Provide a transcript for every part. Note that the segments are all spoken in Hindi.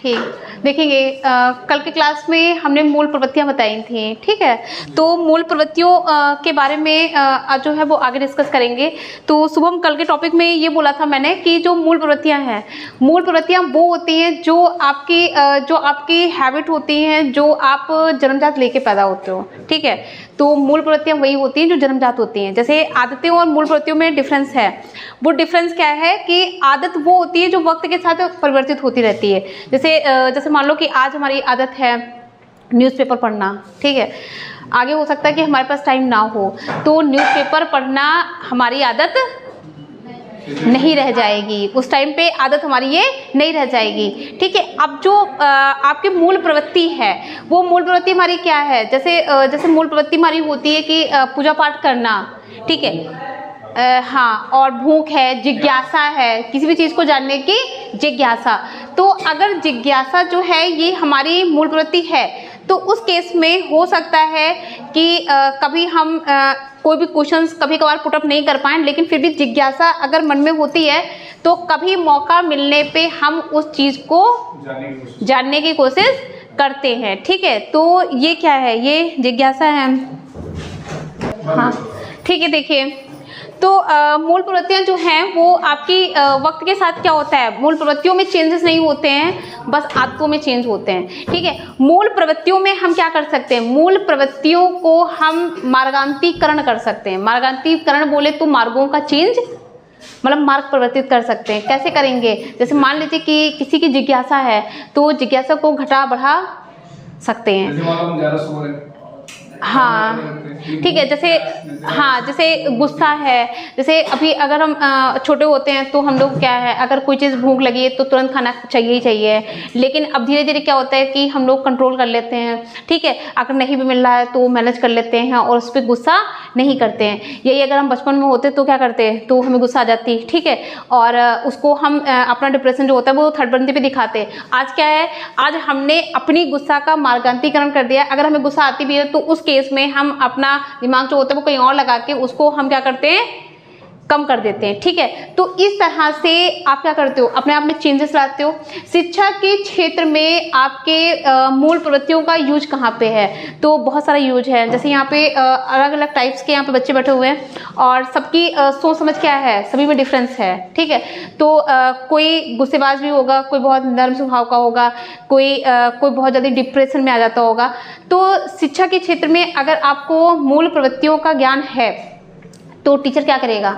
ठीक, देखेंगे कल के क्लास में हमने मूल प्रवृत्तियां बताई थी, ठीक है। तो मूल प्रवृत्तियों के बारे में जो है वो आगे डिस्कस करेंगे। तो शुभम, कल के टॉपिक में ये बोला था मैंने कि जो मूल प्रवृत्तियां हैं, मूल प्रवृत्तियां वो होती हैं जो आपकी हैबिट होती हैं, जो आप जन्मजात लेके पैदा होते हो, ठीक है। तो मूल प्रवृत्तियां वही होती हैं जो जन्मजात होती हैं। जैसे आदतें और मूल प्रवृत्तियों में डिफरेंस है। वो डिफरेंस क्या है कि आदत वो होती है जो वक्त के साथ परिवर्तित होती रहती है। जैसे मान लो कि आज हमारी आदत है न्यूज़पेपर पढ़ना, ठीक है। आगे हो सकता है कि हमारे पास टाइम ना हो, तो न्यूज़पेपर पढ़ना हमारी आदत नहीं रह जाएगी, उस टाइम पे आदत हमारी ये नहीं रह जाएगी, ठीक है। अब जो आपकी मूल प्रवृत्ति है, वो मूल प्रवृत्ति हमारी क्या है? जैसे मूल प्रवृत्ति हमारी होती है कि पूजा पाठ करना, ठीक है। हाँ, और भूख है, जिज्ञासा है, किसी भी चीज़ को जानने की जिज्ञासा। तो अगर जिज्ञासा जो है ये हमारी मूल प्रवृत्ति है, तो उस केस में हो सकता है कि कभी हम कोई भी क्वेश्चंस कभी कभार पुटअप नहीं कर पाएँ, लेकिन फिर भी जिज्ञासा अगर मन में होती है तो कभी मौका मिलने पे हम उस चीज़ को जानने की कोशिश करते हैं, ठीक है। तो ये क्या है? ये जिज्ञासा है, हाँ, ठीक है। देखिए, तो मूल प्रवृत्तियां जो हैं वो आपकी वक्त के साथ क्या होता है, मूल प्रवृत्तियों में चेंजेस नहीं होते हैं, बस आदतों में चेंज होते हैं, ठीक है। मूल प्रवृत्तियों में हम क्या कर सकते हैं? मूल प्रवृत्तियों को हम मार्गांतीकरण कर सकते हैं। मार्गांतीकरण बोले तो मार्गों का चेंज, मतलब मार्ग परिवर्तित कर सकते हैं। कैसे करेंगे? जैसे मान लीजिए कि किसी की जिज्ञासा है, तो जिज्ञासा को घटा बढ़ा सकते हैं। हाँ, ठीक है। जैसे गुस्सा है, जैसे अभी अगर हम छोटे होते हैं तो हम लोग क्या है, अगर कोई चीज़ भूख लगी है तो तुरंत खाना चाहिए ही चाहिए, लेकिन अब धीरे धीरे क्या होता है कि हम लोग कंट्रोल कर लेते हैं, ठीक है। अगर नहीं भी मिल रहा है तो मैनेज कर लेते हैं और उस पर गुस्सा नहीं करते हैं। यही अगर हम बचपन में होते तो क्या करते, तो हमें गुस्सा आ जाती, ठीक है, और उसको हम अपना डिप्रेशन जो होता है वो थर्ड पर्सन पे दिखाते। आज क्या है, आज हमने अपनी गुस्सा का मार्गांतीकरण कर दिया। अगर हमें गुस्सा आती भी है तो उस केस में हम अपना दिमाग जो होता है वो कहीं और लगा के उसको हम क्या करते हैं, कम कर देते हैं, ठीक है। तो इस तरह से आप क्या करते हो, अपने आप में चेंजेस लाते हो। शिक्षा के क्षेत्र में आपके मूल प्रवृत्तियों का यूज कहाँ पे है? तो बहुत सारा यूज है। जैसे यहाँ पे अलग अलग टाइप्स के यहाँ पे बच्चे बैठे हुए हैं और सबकी सोच समझ क्या है, सभी में डिफरेंस है, ठीक है। तो कोई गुस्सेबाज भी होगा, कोई बहुत नर्म स्वभाव का होगा, कोई बहुत ज़्यादा डिप्रेशन में आ जाता होगा। तो शिक्षा के क्षेत्र में अगर आपको मूल प्रवृत्तियों का ज्ञान है तो टीचर क्या करेगा,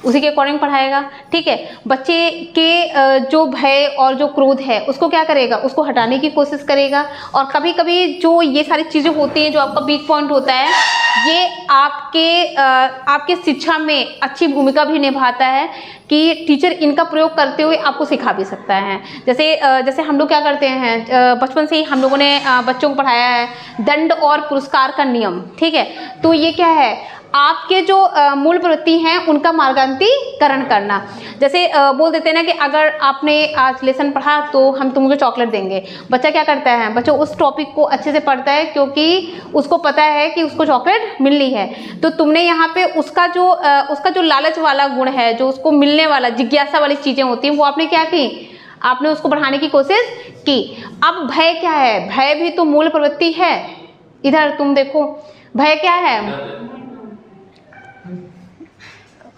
उसी के अकॉर्डिंग पढ़ाएगा, ठीक है। बच्चे के जो भय और जो क्रोध है उसको क्या करेगा, उसको हटाने की कोशिश करेगा। और कभी कभी जो ये सारी चीज़ें होती हैं, जो आपका वीक पॉइंट होता है, ये आपके शिक्षा में अच्छी भूमिका भी निभाता है कि टीचर इनका प्रयोग करते हुए आपको सिखा भी सकता है। जैसे हम लोग क्या करते हैं, बचपन से ही हम लोगों ने बच्चों को पढ़ाया है दंड और पुरस्कार का नियम, ठीक है। तो ये क्या है, आपके जो मूल प्रवृत्ति हैं उनका मार्गांतीकरण करना। जैसे बोल देते हैं ना कि अगर आपने आज लेसन पढ़ा तो हम तुमको चॉकलेट देंगे। बच्चा क्या करता है, बच्चा उस टॉपिक को अच्छे से पढ़ता है क्योंकि उसको पता है कि उसको चॉकलेट मिलनी है। तो तुमने यहाँ पे उसका जो लालच वाला गुण है, जो उसको मिलने वाला जिज्ञासा वाली चीज़ें होती हैं, वो आपने क्या की, आपने उसको बढ़ाने की कोशिश की। अब भय क्या है, भय भी तो मूल प्रवृत्ति है। इधर तुम देखो, भय क्या है,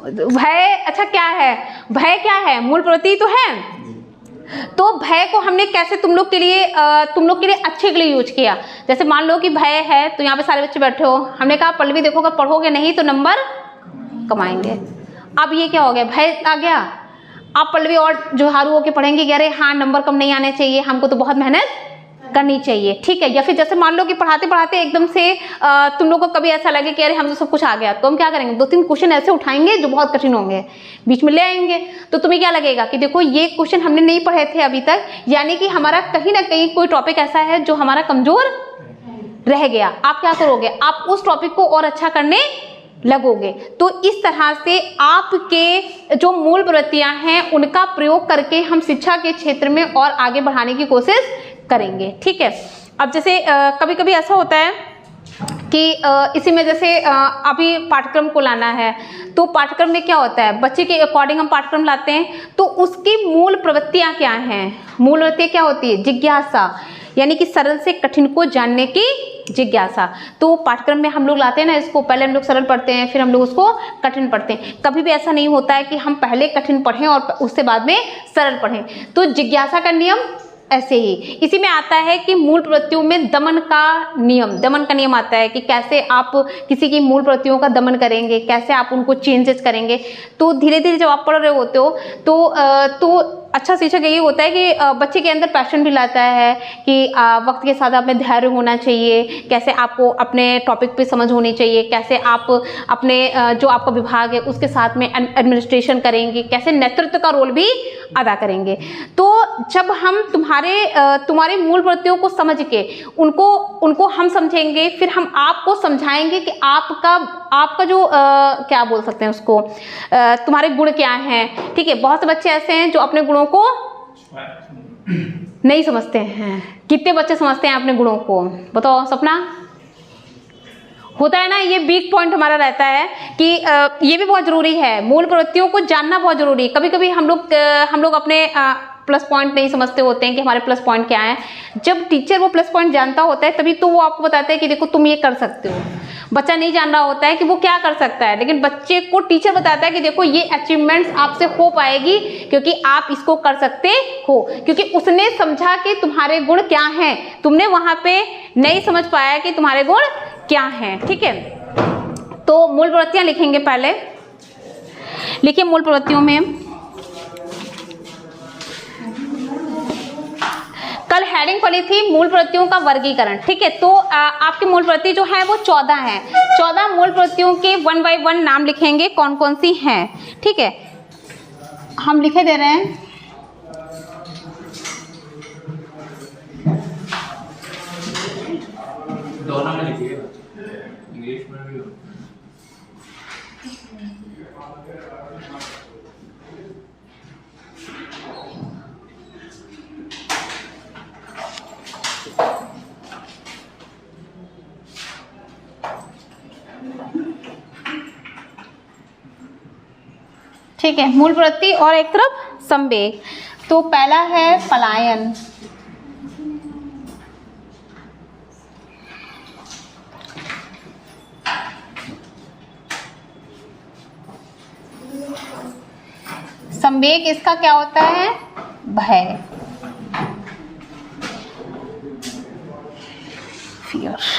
भय, अच्छा क्या है, भय क्या है, मूल प्रवृत्ति तो है। तो भय को हमने कैसे तुम लोग के लिए अच्छे के लिए यूज किया। जैसे मान लो कि भय है, तो यहाँ पे सारे बच्चे बैठे हो, हमने कहा पल्लवी देखो अगर पढ़ोगे नहीं तो नंबर कमाएंगे। अब ये क्या हो गया, भय आ गया। आप पल्लवी और जुहारू होके पढ़ेंगे कि अरे हाँ नंबर कम नहीं आने चाहिए, हमको तो बहुत मेहनत करनी चाहिए, ठीक है। या फिर जैसे मान लो कि पढ़ाते पढ़ाते एकदम से तुम लोग को कभी ऐसा लगे कि अरे हम तो सब कुछ आ गया, तो हम क्या करेंगे, 2-3 क्वेश्चन ऐसे उठाएंगे जो बहुत कठिन होंगे, बीच में ले आएंगे। तो तुम्हें क्या लगेगा कि देखो ये क्वेश्चन हमने नहीं पढ़े थे अभी तक, यानी कि हमारा कहीं ना कहीं कोई टॉपिक ऐसा है जो हमारा कमजोर रह गया। आप क्या करोगे, आप उस टॉपिक को और अच्छा करने लगोगे। तो इस तरह से आपके जो मूल प्रवृत्तियां हैं उनका प्रयोग करके हम शिक्षा के क्षेत्र में और आगे बढ़ाने की कोशिश करेंगे, ठीक है। अब जैसे कभी कभी ऐसा होता है कि इसी में जैसे अभी पाठ्यक्रम को लाना है, तो पाठ्यक्रम में क्या होता है, बच्चे के अकॉर्डिंग हम पाठ्यक्रम लाते हैं, तो उसकी मूल प्रवृत्तियां क्या हैं। मूल प्रवृत्ति क्या होती है, जिज्ञासा, यानी कि सरल से कठिन को जानने की जिज्ञासा। तो पाठ्यक्रम में हम लोग लाते हैं ना इसको, पहले हम लोग सरल पढ़ते हैं, फिर हम लोग उसको कठिन पढ़ते हैं। कभी भी ऐसा नहीं होता है कि हम पहले कठिन पढ़ें और उससे बाद में सरल पढ़ें। तो जिज्ञासा का नियम ऐसे ही इसी में आता है कि मूल प्रवृत्तियों में दमन का नियम आता है कि कैसे आप किसी की मूल प्रवृत्तियों का दमन करेंगे, कैसे आप उनको चेंजेस करेंगे। तो धीरे धीरे जब आप पढ़ रहे होते हो तो अच्छा शिक्षक यही होता है कि बच्चे के अंदर पैशन भी लाता है कि वक्त के साथ आप में धैर्य होना चाहिए, कैसे आपको अपने टॉपिक पे समझ होनी चाहिए, कैसे आप अपने जो आपका विभाग है उसके साथ में एडमिनिस्ट्रेशन करेंगे, कैसे नेतृत्व का रोल भी अदा करेंगे। तो जब हम तुम्हारे मूल प्रवृत्तियों को समझ के उनको हम समझेंगे, फिर हम आपको समझाएंगे कि आपका जो क्या बोल सकते हैं उसको, तुम्हारे गुण क्या हैं। ठीक है, बहुत से बच्चे ऐसे हैं जो अपने गुणों को नहीं समझते हैं। कितने बच्चे समझते हैं अपने गुणों को, बताओ सपना। होता है ना, ये वीक पॉइंट हमारा रहता है कि ये भी बहुत जरूरी है, मूल प्रवृत्तियों को जानना बहुत जरूरी है। कभी कभी हम लोग अपने प्लस पॉइंट नहीं समझते होते हैं कि हमारे प्लस पॉइंट क्या है। जब टीचर वो प्लस पॉइंट जानता होता है तभी तो वो आपको बताता है कि देखो तुम ये कर सकते हो। बच्चा नहीं जान रहा होता है कि वो क्या कर सकता है, लेकिन बच्चे को टीचर बताता है कि देखो ये अचीवमेंट्स आपसे हो पाएगी क्योंकि आप इसको कर सकते हो, क्योंकि उसने समझा कि तुम्हारे गुण क्या हैं, तुमने वहां पे नहीं समझ पाया कि तुम्हारे गुण क्या हैं। ठीक है, तो मूल प्रवृत्तियां लिखेंगे। पहले लिखिए मूल प्रवृत्तियों में, कल हेडिंग पढ़ी थी मूल प्रवृत्तियों का वर्गीकरण। ठीक है, तो आपकी मूल प्रवृत्ति जो है वो 14 है। 14 मूल प्रवृत्तियों के 1 बाय 1 नाम लिखेंगे कौन कौन सी हैं। ठीक है, हम लिखे दे रहे हैं। दोनों में लिखिए, इंग्लिश में भी। ठीक है, मूल प्रवृत्ति और एक तरफ संवेग। तो पहला है पलायन। संवेग इसका क्या होता है, भय, फियर।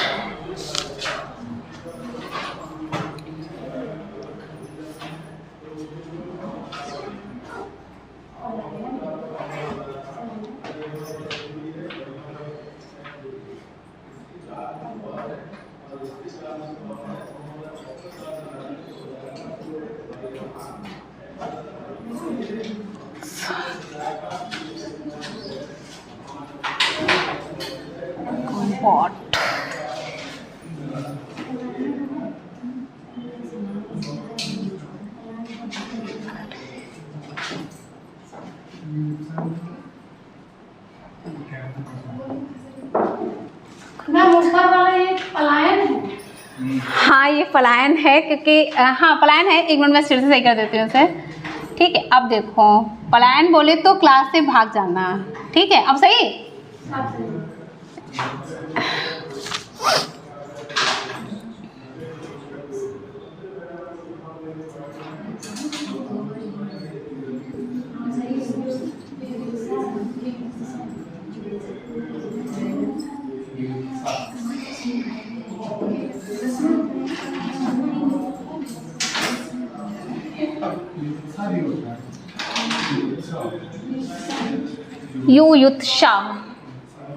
What? पलायन है। हाँ, ये पलायन है क्योंकि हाँ पलायन है। एक मिनट मैं सिर से सही कर देती हूँ उसे। ठीक है, अब देखो पलायन बोले तो क्लास से भाग जाना। ठीक है, अब सही।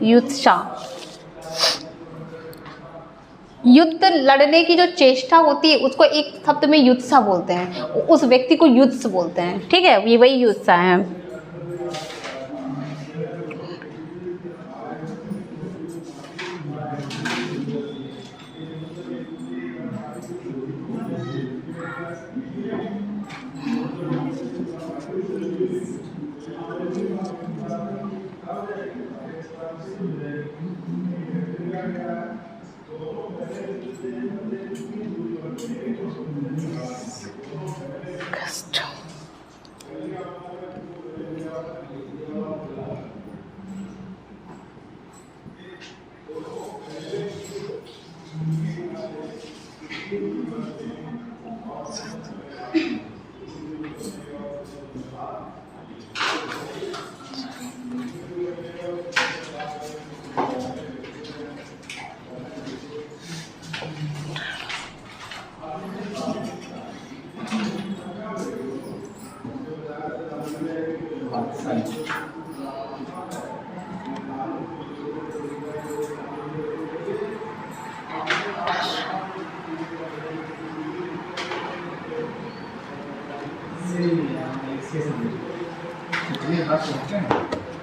युत्सा, युद्ध लड़ने की जो चेष्टा होती है उसको एक शब्द में युत्सा बोलते हैं। उस व्यक्ति को युत्स बोलते हैं। ठीक है, ये वही युत्सा है।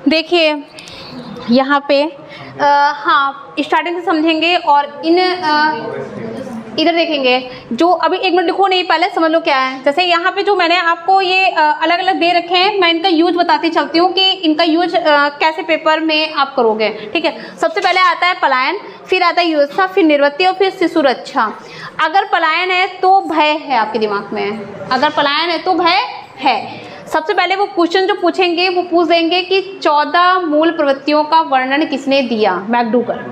देखिए यहाँ पे हाँ स्टार्टिंग से समझेंगे और इधर देखेंगे। जो अभी एक मिनट लिखो नहीं, पहले समझ लो क्या है। जैसे यहाँ पे जो मैंने आपको ये अलग अलग दे रखे हैं, मैं इनका यूज बताती चलती हूँ कि इनका यूज कैसे पेपर में आप करोगे। ठीक है, सबसे पहले आता है पलायन, फिर आता है युवस्था, फिर निर्वृत्ति और फिर शिशु रक्षा। अगर पलायन है तो भय है आपके दिमाग में, अगर पलायन है तो भय है। सबसे पहले वो क्वेश्चन जो पूछेंगे वो पूछ देंगे कि 14 मूल प्रवृत्तियों का वर्णन किसने दिया, मैकडूगल।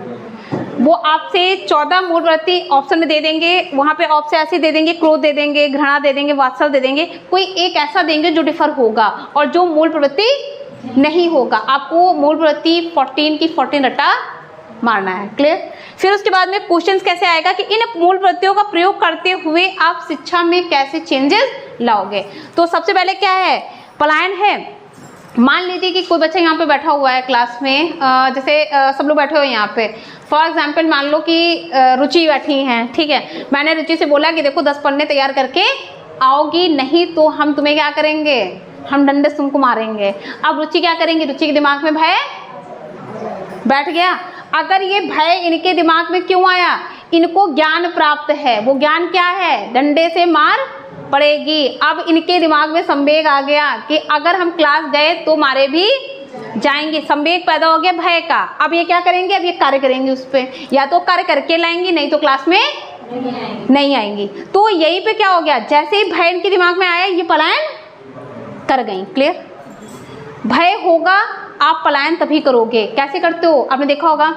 वो आपसे 14 मूल प्रवृत्ति ऑप्शन में दे देंगे, वहाँ पे ऑप्शन ऐसे दे देंगे, क्रोध दे देंगे, घृणा दे देंगे, वात्सल्य दे देंगे, कोई एक ऐसा देंगे जो डिफर होगा और जो मूल प्रवृत्ति नहीं होगा। आपको मूल प्रवृत्ति 14 की 14 रट्टा मारना है। क्लियर? फिर उसके बाद में क्वेश्चंस कैसे आएगा कि इन मूल प्रवृत्तियों का प्रयोग करते हुए आप शिक्षा में कैसे चेंजेस लाओगे। तो सबसे पहले क्या है, पलायन है। मान लीजिए कि कोई बच्चा यहाँ पे बैठा हुआ है क्लास में, जैसे सब लोग बैठे हुए हैं यहाँ पे। फॉर एग्जाम्पल मान लो कि रुचि बैठी हैं, ठीक है। मैंने रुचि से बोला कि देखो 10 पन्ने तैयार करके आओगी, नहीं तो हम तुम्हें क्या करेंगे, हम डंडे से तुमको मारेंगे। अब रुचि क्या करेंगे, रुचि के दिमाग में भय बैठ गया। अगर ये भय इनके दिमाग में क्यों आया, इनको ज्ञान प्राप्त है। वो ज्ञान क्या है, डंडे से मार पड़ेगी। अब इनके दिमाग में संवेग आ गया कि अगर हम क्लास गए तो मारे भी जाएंगे, संवेग पैदा हो गया भय का। अब ये क्या करेंगे, अब ये कार्य करेंगे उस पर, या तो कार्य करके लाएंगी, नहीं तो क्लास में नहीं आएंगी। तो यही पे क्या हो गया, जैसे ही भय इनके दिमाग में आया ये पलायन कर गई। क्लियर? भय होगा आप पलायन तभी करोगे। कैसे करते हो, आपने देखा होगा।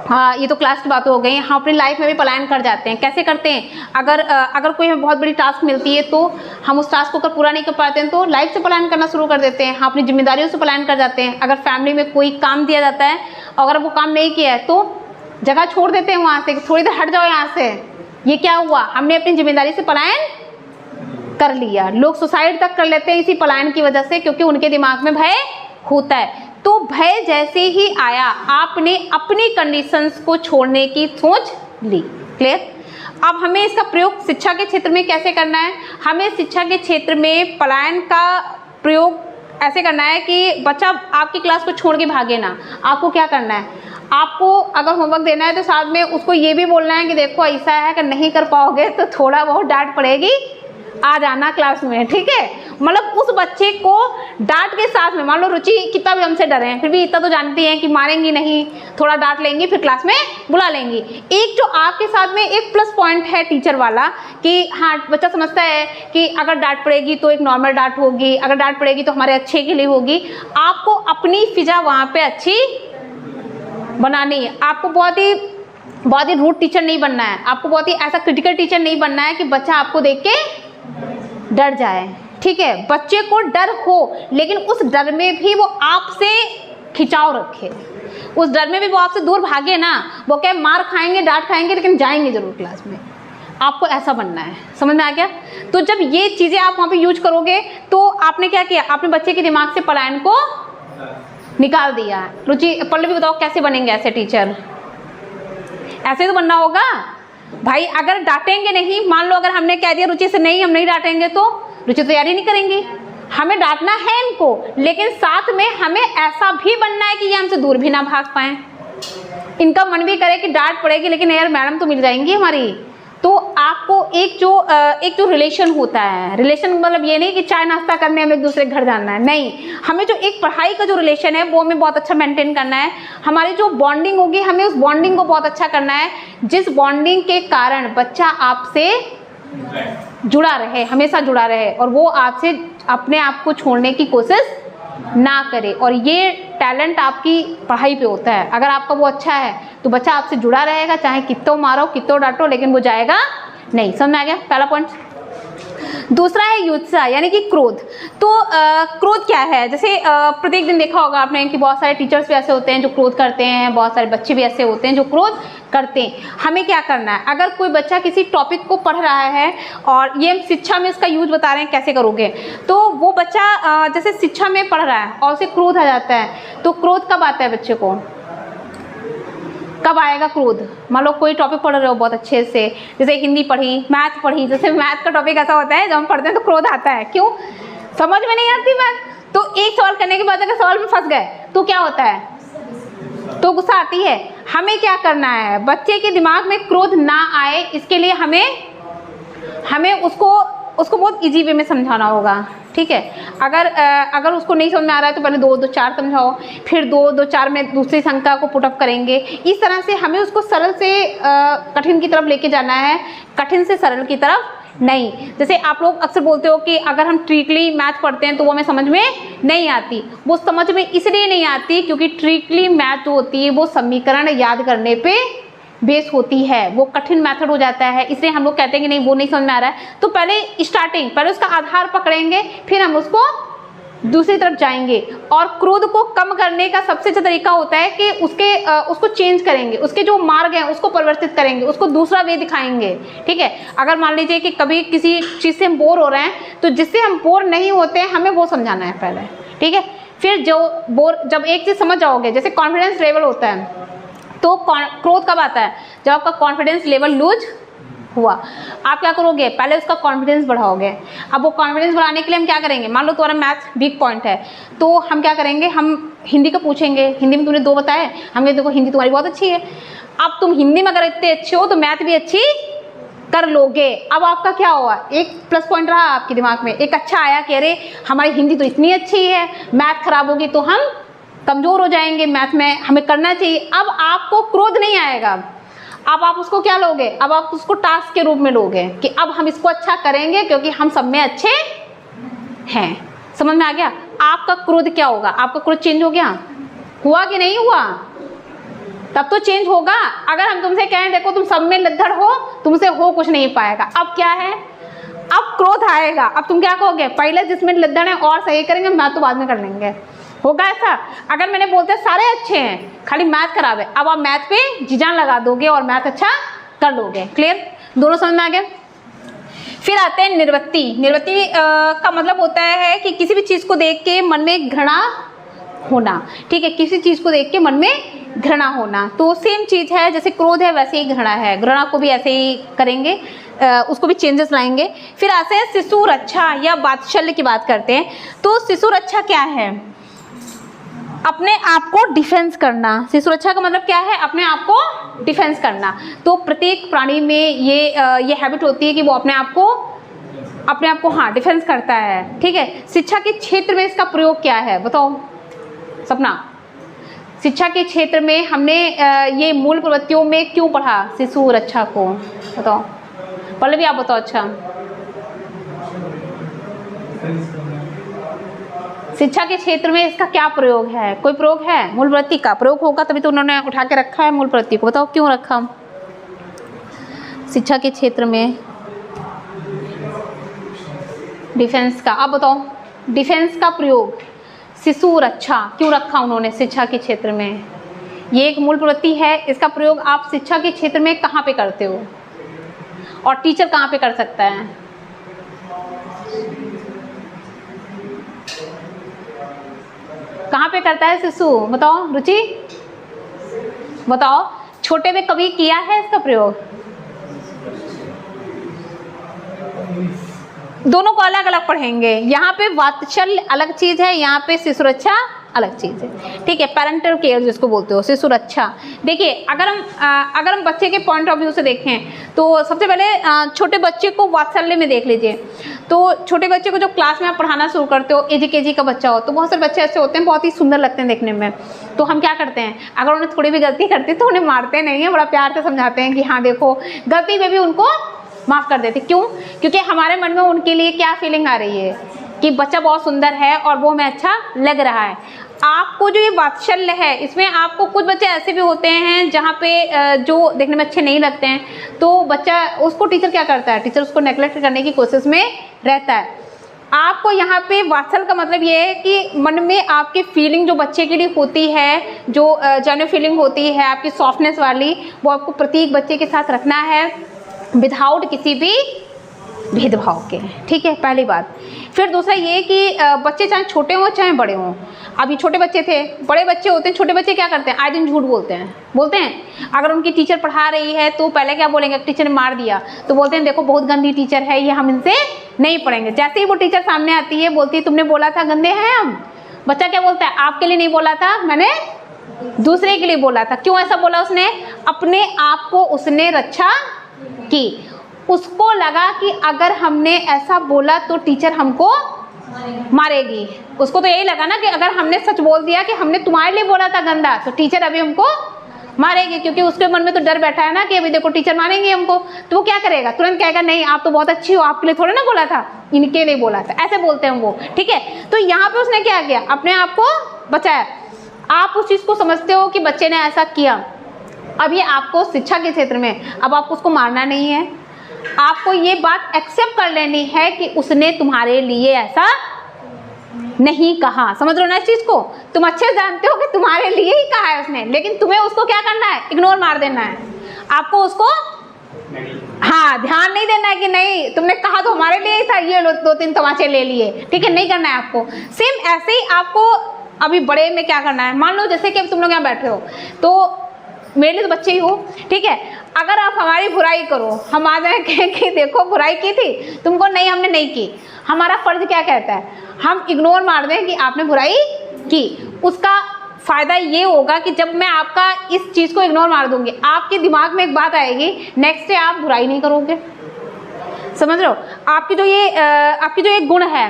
हाँ, ये तो क्लास की बात हो गई। हम अपनी लाइफ में भी पलायन कर जाते हैं। कैसे करते हैं, अगर कोई हमें बहुत बड़ी टास्क मिलती है तो हम उस टास्क को अगर पूरा नहीं कर पाते हैं तो लाइफ से पलायन करना शुरू कर देते हैं। हम अपनी जिम्मेदारियों से पलायन कर जाते हैं। अगर फैमिली में कोई काम दिया जाता है और अगर वो काम नहीं किया है तो जगह छोड़ देते हैं वहाँ से, थोड़ी देर हट जाओ यहाँ से। ये क्या हुआ, हमने अपनी जिम्मेदारी से पलायन कर लिया। लोग सुसाइड तक कर लेते हैं इसी पलायन की वजह से, क्योंकि उनके दिमाग में भय होता है। तो भय जैसे ही आया, आपने अपनी कंडीशंस को छोड़ने की सोच ली। क्लियर? अब हमें इसका प्रयोग शिक्षा के क्षेत्र में कैसे करना है। हमें शिक्षा के क्षेत्र में पलायन का प्रयोग ऐसे करना है कि बच्चा आपकी क्लास को छोड़ के भागे ना। आपको क्या करना है, आपको अगर होमवर्क देना है तो साथ में उसको ये भी बोलना है कि देखो ऐसा है कि नहीं कर पाओगे तो थोड़ा बहुत डांट पड़ेगी, आ जाना क्लास में। ठीक है, मतलब उस बच्चे को डांट के साथ में, मान लो रुचि कितना भी हमसे डरे हैं फिर भी इतना तो जानती हैं कि मारेंगी नहीं, थोड़ा डांट लेंगी, फिर क्लास में बुला लेंगी। एक जो आपके साथ में एक प्लस पॉइंट है टीचर वाला कि हाँ बच्चा समझता है कि अगर डांट पड़ेगी तो एक नॉर्मल डांट होगी, अगर डांट पड़ेगी तो हमारे अच्छे के लिए होगी। आपको अपनी फिजा वहाँ पे अच्छी बनानी है। आपको बहुत ही रूड टीचर नहीं बनना है। आपको बहुत ही ऐसा क्रिटिकल टीचर नहीं बनना है कि बच्चा आपको देख के डर जाए। ठीक है, बच्चे को डर हो लेकिन उस डर में भी वो आपसे खिंचाव रखे, उस डर में भी वो आपसे दूर भागे ना। वो क्या मार खाएंगे, डांट खाएंगे, लेकिन जाएंगे जरूर क्लास में। आपको ऐसा बनना है। समझ में आ गया? तो जब ये चीज़ें आप वहाँ पे यूज करोगे तो आपने क्या किया, आपने बच्चे के दिमाग से पलायन को निकाल दिया। रुचि, पल्लवी बताओ कैसे बनेंगे ऐसे टीचर? ऐसे तो बनना होगा भाई। अगर डांटेंगे नहीं, मान लो अगर हमने कह दिया रुचि से नहीं हम नहीं डांटेंगे तो रुचि तैयारी नहीं करेंगी। हमें डांटना है इनको, लेकिन साथ में हमें ऐसा भी बनना है कि ये हमसे दूर भी ना भाग पाए। इनका मन भी करे कि डांट पड़ेगी लेकिन यार मैडम तो मिल जाएंगी हमारी, तो आपको एक जो रिलेशन होता है, रिलेशन मतलब ये नहीं कि चाय नाश्ता करने हमें एक दूसरे के घर जाना है, नहीं, हमें जो एक पढ़ाई का जो रिलेशन है वो हमें बहुत अच्छा मेंटेन करना है। हमारी जो बॉन्डिंग होगी हमें उस बॉन्डिंग को बहुत अच्छा करना है, जिस बॉन्डिंग के कारण बच्चा आपसे जुड़ा रहे, हमेशा जुड़ा रहे, और वो आपसे अपने आप को छोड़ने की कोशिश ना करे। और ये टैलेंट आपकी पढ़ाई पे होता है। अगर आपका वो अच्छा है तो बच्चा आपसे जुड़ा रहेगा, चाहे कितो मारो कितो डांटो, लेकिन वो जाएगा नहीं। समझ में आ गया पहला पॉइंट। दूसरा है युत्सा यानी कि क्रोध। तो क्रोध क्या है? जैसे प्रत्येक दिन देखा होगा आपने कि बहुत सारे टीचर्स भी ऐसे होते हैं जो क्रोध करते हैं, बहुत सारे बच्चे भी ऐसे होते हैं जो क्रोध करते हैं। हमें क्या करना है? अगर कोई बच्चा किसी टॉपिक को पढ़ रहा है, और ये हम शिक्षा में इसका यूज बता रहे हैं कैसे करोगे, तो वो बच्चा जैसे शिक्षा में पढ़ रहा है और उसे क्रोध आ जाता है, तो क्रोध कब आता है बच्चे को? कब आएगा क्रोध? मान लो कोई टॉपिक पढ़ रहे हो बहुत अच्छे से, जैसे हिंदी पढ़ी, मैथ पढ़ी, जैसे मैथ का टॉपिक ऐसा होता है जब हम पढ़ते हैं तो क्रोध आता है। क्यों? समझ में नहीं आती मैथ। तो एक सवाल करने के बाद अगर सवाल में फंस गए तो क्या होता है? तो गुस्सा आती है। हमें क्या करना है? बच्चे के दिमाग में क्रोध ना आए, इसके लिए हमें उसको बहुत इजी वे में समझाना होगा। ठीक है, अगर उसको नहीं समझ में आ रहा है तो पहले 2 2 4 समझाओ, फिर 2 2 4 में दूसरी संख्या को पुटअप करेंगे। इस तरह से हमें उसको सरल से कठिन की तरफ लेके जाना है, कठिन से सरल की तरफ नहीं। जैसे आप लोग अक्सर बोलते हो कि अगर हम ट्रिकली मैथ पढ़ते हैं तो वो हमें समझ में नहीं आती। वो समझ में इसलिए नहीं आती क्योंकि ट्रिकली मैथ जो होती है वो समीकरण याद करने पे बेस होती है, वो कठिन मेथड हो जाता है। इसलिए हम लोग कहते हैं कि नहीं वो नहीं समझ में आ रहा है, तो पहले उसका आधार पकड़ेंगे, फिर हम उसको दूसरी तरफ जाएंगे। और क्रोध को कम करने का सबसे अच्छा तरीका होता है कि उसको चेंज करेंगे, उसके जो मार्ग हैं उसको परिवर्तित करेंगे, उसको दूसरा वे दिखाएंगे। ठीक है, अगर मान लीजिए कि कभी किसी चीज़ से हम बोर हो रहे हैं तो जिससे हम बोर नहीं होते हैं हमें वो समझाना है पहले। ठीक है, फिर जब एक चीज़ समझ जाओगे, जैसे कॉन्फिडेंस लेवल होता है, तो क्रोध कब आता है? जब आपका कॉन्फिडेंस लेवल लूज हुआ। आप क्या करोगे? पहले उसका कॉन्फिडेंस बढ़ाओगे। अब वो कॉन्फिडेंस बढ़ाने के लिए हम क्या करेंगे? मान लो तुम्हारा मैथ वीक पॉइंट है, तो हम क्या करेंगे? हम हिंदी को पूछेंगे, हिंदी में तुमने 2 बताए, हम कहें देखो हिंदी तुम्हारी बहुत अच्छी है, अब तुम हिंदी में अगर इतने अच्छे हो तो मैथ भी अच्छी कर लोगे। अब आपका क्या हुआ? एक प्लस पॉइंट रहा आपके दिमाग में, एक अच्छा आया कि अरे हमारी हिंदी तो इतनी अच्छी है, मैथ खराब होगी तो हम कमज़ोर हो जाएंगे, मैथ में हमें करना चाहिए। अब आपको क्रोध नहीं आएगा, अब आप उसको क्या लोगे? अब आप उसको टास्क के रूप में लोगे कि अब हम इसको अच्छा करेंगे क्योंकि हम सब में अच्छे हैं। समझ में आ गया? आपका क्रोध क्या होगा? आपका क्रोध चेंज हो गया? हुआ कि नहीं हुआ? तब तो चेंज होगा। अगर हम तुमसे कहें देखो तुम सब में लद्दड़ हो, तुमसे हो कुछ नहीं पाएगा, अब क्या है? अब क्रोध आएगा। अब तुम क्या कहोगे? पहले जिसमें लद्दड़ है और सही करेंगे, मैथ तो बाद में कर लेंगे। होगा ऐसा? अगर मैंने बोलते सारे अच्छे हैं खाली मैथ खराब है, अब आप मैथ पे जी जान लगा दोगे और मैथ अच्छा कर लोगे। क्लियर? दोनों समझ में आ गए? फिर आते हैं निर्वृत्ति। निर्वृत्ति का मतलब होता है कि किसी भी चीज़ को देख के मन में घृणा होना। ठीक है, किसी चीज़ को देख के मन में घृणा होना, तो सेम चीज़ है, जैसे क्रोध है वैसे ही घृणा है। घृणा को भी ऐसे ही करेंगे, उसको भी चेंजेस लाएंगे। फिर आते हैं शिशु रक्षा या वात्सल्य की बात करते हैं। तो शिशु रक्षा क्या है? अपने आप को डिफेंस करना। शिशु रक्षा का मतलब क्या है? अपने आप को डिफेंस करना। तो प्रत्येक प्राणी में ये हैबिट होती है कि वो अपने आप को हाँ डिफेंस करता है। ठीक है, शिक्षा के क्षेत्र में इसका प्रयोग क्या है बताओ सपना? शिक्षा के क्षेत्र में हमने ये मूल प्रवृत्तियों में क्यों पढ़ा शिशु रक्षा को? बताओ पहले भी आप बताओ। अच्छा, शिक्षा के क्षेत्र में इसका क्या प्रयोग है? कोई प्रयोग है? मूल प्रवृत्ति का प्रयोग होगा तभी तो उन्होंने उठा के रखा है मूल प्रवृत्ति को। बताओ क्यों रखा शिक्षा के क्षेत्र में? डिफेंस का। अब बताओ डिफेंस का प्रयोग शिशु रक्षा क्यों रखा उन्होंने शिक्षा के क्षेत्र में? ये एक मूल प्रवृत्ति है, इसका प्रयोग आप शिक्षा के क्षेत्र में कहाँ पे करते हो और टीचर कहाँ पे कर सकता है? कहाँ पे करता है शिशु? बताओ रुचि, बताओ छोटे में कभी किया है इसका प्रयोग? दोनों को अलग अलग पढ़ेंगे। यहाँ पे वात्सल्य अलग चीज है, यहाँ पे शिशु रक्षा अलग चीज़ है, ठीक है। पेरेंटल केयर जिसको बोलते हो, शिशु रक्षा। देखिए अगर हम बच्चे के पॉइंट ऑफ व्यू से देखें तो सबसे पहले छोटे बच्चे को वात्सल्य में देख लीजिए। तो छोटे बच्चे को जब क्लास में आप पढ़ाना शुरू करते हो, AG-KG का बच्चा हो, तो बहुत सारे बच्चे ऐसे होते हैं बहुत ही सुंदर लगते हैं देखने में। तो हम क्या करते हैं, अगर उन्हें थोड़ी भी गलती करते तो उन्हें मारते नहीं है, बड़ा प्यार से समझाते हैं कि हाँ देखो, गलती में भी उनको माफ़ कर देते। क्यों? क्योंकि हमारे मन में उनके लिए क्या फीलिंग आ रही है कि बच्चा बहुत सुंदर है और वो हमें अच्छा लग रहा है। आपको जो ये वात्सल्य है, इसमें आपको कुछ बच्चे ऐसे भी होते हैं जहाँ पे जो देखने में अच्छे नहीं लगते हैं, तो बच्चा उसको टीचर क्या करता है, टीचर उसको नेगलेक्ट करने की कोशिश में रहता है। आपको यहाँ पे वात्सल का मतलब ये है कि मन में आपकी फीलिंग जो बच्चे के लिए होती है, जो जेन्युइन फीलिंग होती है आपकी सॉफ्टनेस वाली, वो आपको प्रत्येक बच्चे के साथ रखना है विदाउट किसी भी भेदभाव के, ठीक है, पहली बात। फिर दूसरा ये कि बच्चे चाहे छोटे हों चाहे बड़े हों। अभी छोटे बच्चे थे, बड़े बच्चे होते हैं, छोटे बच्चे क्या करते हैं, आए दिन झूठ बोलते हैं। अगर उनकी टीचर पढ़ा रही है तो पहले क्या बोलेंगे, टीचर ने मार दिया तो बोलते हैं देखो बहुत गंदी टीचर है, ये हम इनसे नहीं पढ़ेंगे। जैसे ही वो टीचर सामने आती है, बोलती है तुमने बोला था गंदे हैं हम, बच्चा क्या बोलता है, आपके लिए नहीं बोला था, मैंने दूसरे के लिए बोला था। क्यों ऐसा बोला उसने, अपने आप को उसने रक्षा की। उसको लगा कि अगर हमने ऐसा बोला तो टीचर हमको मारेगी। उसको तो यही लगा ना कि अगर हमने सच बोल दिया कि हमने तुम्हारे लिए बोला था गंदा, तो टीचर अभी हमको मारेगी, क्योंकि उसके मन में तो डर बैठा है ना कि अभी देखो टीचर मारेंगे हमको। तो वो क्या करेगा, तुरंत कहेगा नहीं आप तो बहुत अच्छी हो, आपके लिए थोड़ा ना बोला था, इनके लिए बोला था, ऐसे बोलते हैं वो, ठीक है। तो यहाँ पे उसने क्या किया, अपने आप को बचाया। आप उस चीज़ को समझते हो कि बच्चे ने ऐसा किया। अब ये आपको शिक्षा के क्षेत्र में, अब आपको उसको मारना नहीं है, आपको ये बात एक्सेप्ट कर लेनी है कि उसने तुम्हारे लिए ऐसा नहीं कहा। समझ रहे हो ना इस चीज को, तुम अच्छे जानते हो कि तुम्हारे लिए ही कहा है उसने, लेकिन तुम्हें उसको क्या करना है, इग्नोर मार देना है। आपको उसको हाँ ध्यान नहीं देना है कि नहीं तुमने कहा तो हमारे लिए ही था, ये लो 2-3 तमाचे ले लिए, ठीक है, नहीं करना है आपको। सेम ऐसे ही आपको अभी बड़े में क्या करना है, मान लो जैसे कि अब तुम लोग यहाँ बैठे हो, तो मेरे लिए तो बच्चे ही हो, ठीक है। अगर आप हमारी बुराई करो, हम आ जाए कि देखो बुराई की थी तुमको, नहीं हमने नहीं की, हमारा फर्ज क्या कहता है, हम इग्नोर मार दें कि आपने बुराई की। उसका फ़ायदा ये होगा कि जब मैं आपका इस चीज़ को इग्नोर मार दूंगी, आपके दिमाग में एक बात आएगी, नेक्स्ट डे आप बुराई नहीं करोगे। समझ रहे हो, आपकी जो ये गुण है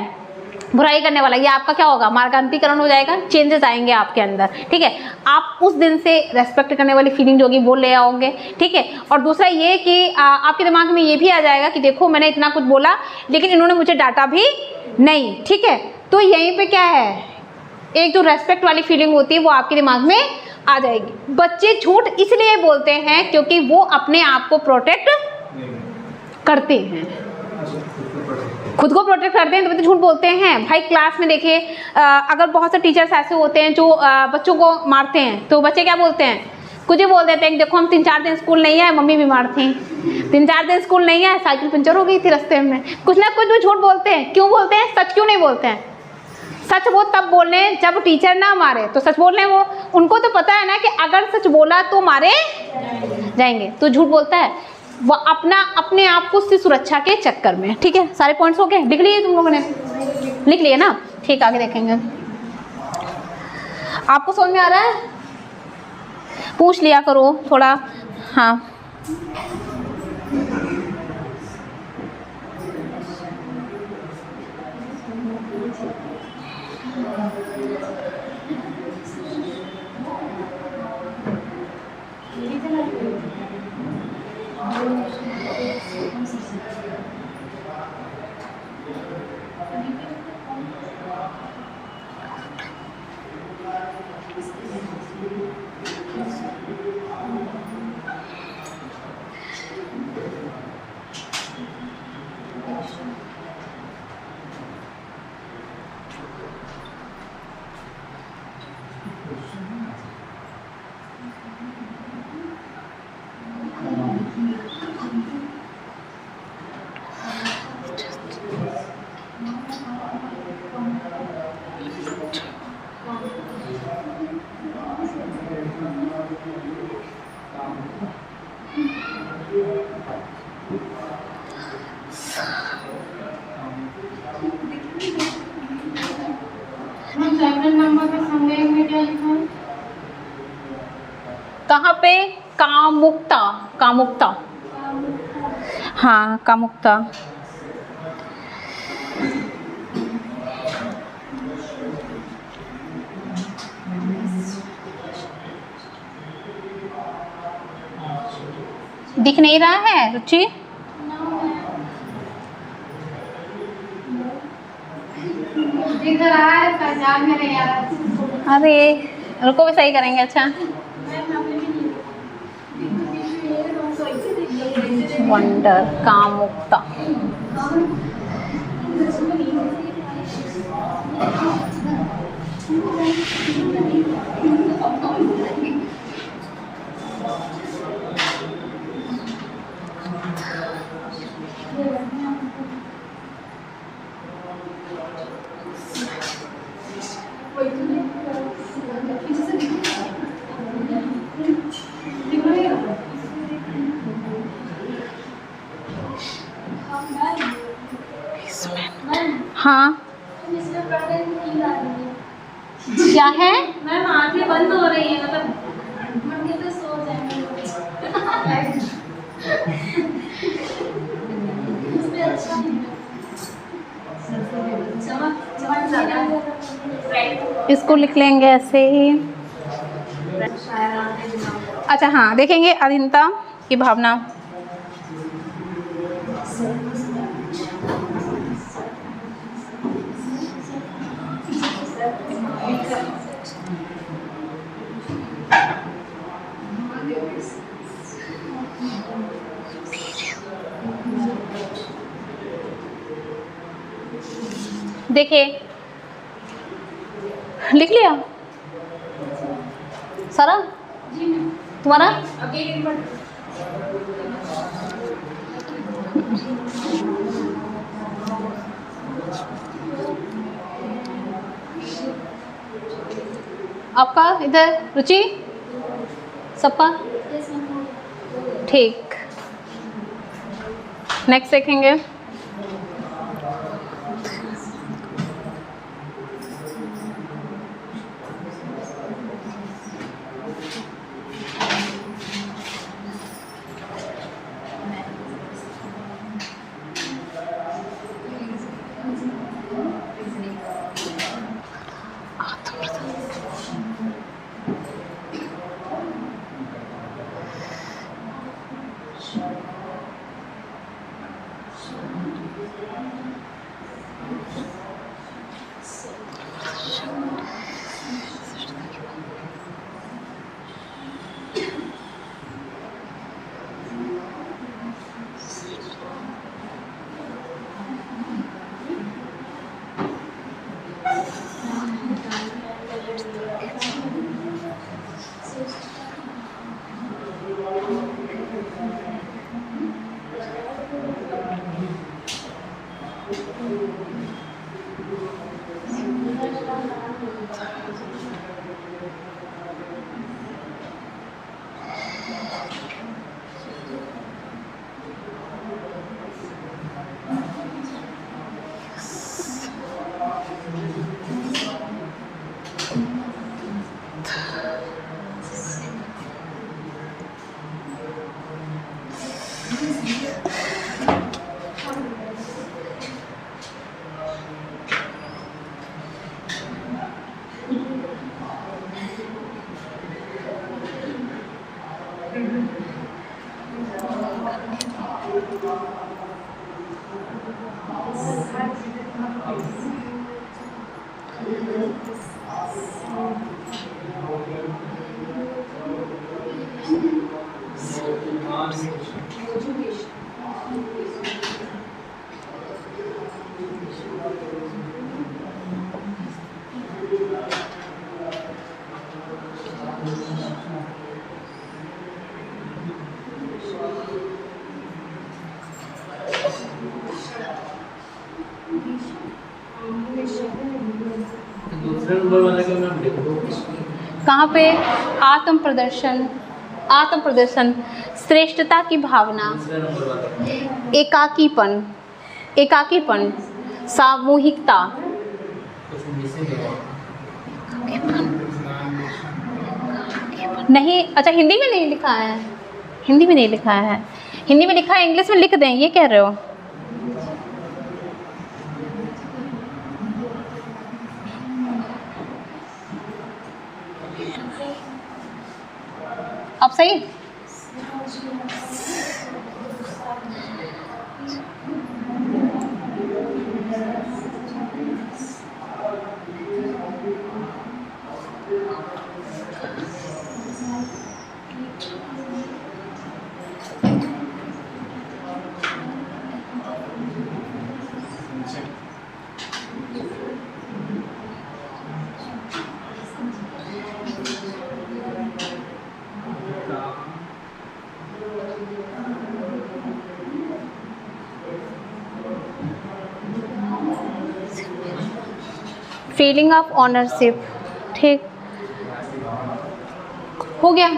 बुराई करने वाला, ये आपका क्या होगा, मार्गांतरीकरण हो जाएगा, चेंजेस आएंगे आपके अंदर, ठीक है। आप उस दिन से रेस्पेक्ट करने वाली फीलिंग जो होगी वो ले आओगे, ठीक है। और दूसरा ये कि आपके दिमाग में ये भी आ जाएगा कि देखो मैंने इतना कुछ बोला लेकिन इन्होंने मुझे डांटा भी नहीं, ठीक है। तो यहीं पे क्या है, एक जो रेस्पेक्ट वाली फीलिंग होती है वो आपके दिमाग में आ जाएगी। बच्चे झूठ इसलिए बोलते हैं क्योंकि वो अपने आप को प्रोटेक्ट करते हैं, खुद को प्रोटेक्ट करते हैं, तो बच्चे झूठ बोलते हैं। भाई क्लास में देखिए, अगर बहुत से टीचर्स ऐसे होते हैं जो बच्चों को मारते हैं, तो बच्चे क्या बोलते हैं, कुछ ही बोल देते हैं, देखो हम 3-4 दिन स्कूल नहीं आए, मम्मी बीमार थी, 3-4 दिन स्कूल नहीं आए, साइकिल पंचर हो गई थी रास्ते में। कुछ ना कुछ वो झूठ बोलते हैं। क्यों बोलते हैं, सच क्यों नहीं बोलते हैं। सच वो तब बोलने जब टीचर ना मारे तो सच बोल रहे हैं वो, उनको तो पता है ना कि अगर सच बोला तो मारे जाएंगे, तो झूठ बोलता है वो अपने आप को उससे सुरक्षा के चक्कर में, ठीक है। सारे पॉइंट्स हो गए, लिख लिए तुम लोगों ने, लिख लिए ना, ठीक, आगे देखेंगे। आपको समझ में आ रहा है, पूछ लिया करो थोड़ा, हाँ। कहाँ पे? कामुकता, कामुकता। हाँ, कामुकता। दिख नहीं रहा है रुचि? दिख रहा है, पहचान में नहीं आ रहा। अरे रुको, भी सही करेंगे। अच्छा, वंडर, कामुकता। हाँ, क्या है? मैम आंखें बंद हो रही है, मतलब मंदिर पे सो जाएंगे। इसको लिख लेंगे ऐसे ही। अच्छा हाँ, देखेंगे अधीनता की भावना। देखिए, लिख लिया सारा तुम्हारा? आपका इधर रुचि सबका ठीक। नेक्स्ट देखेंगे। दूसरे नंबर वाले का नाम लिख दो। कहाँ पे? आत्म प्रदर्शन, आत्म प्रदर्शन, श्रेष्ठता की भावना, दूसरे नंबर वाले एकाकीपन, एकाकीपन, सामूहिकता, कुछ मिसिंग है। नहीं, अच्छा हिंदी में नहीं लिखा है, हिंदी में नहीं लिखा है, हिंदी में लिखा है, इंग्लिश में लिख दें, ये कह रहे हो? अब सही? फीलिंग ऑफ ऑनरशिप, ठीक हो गया।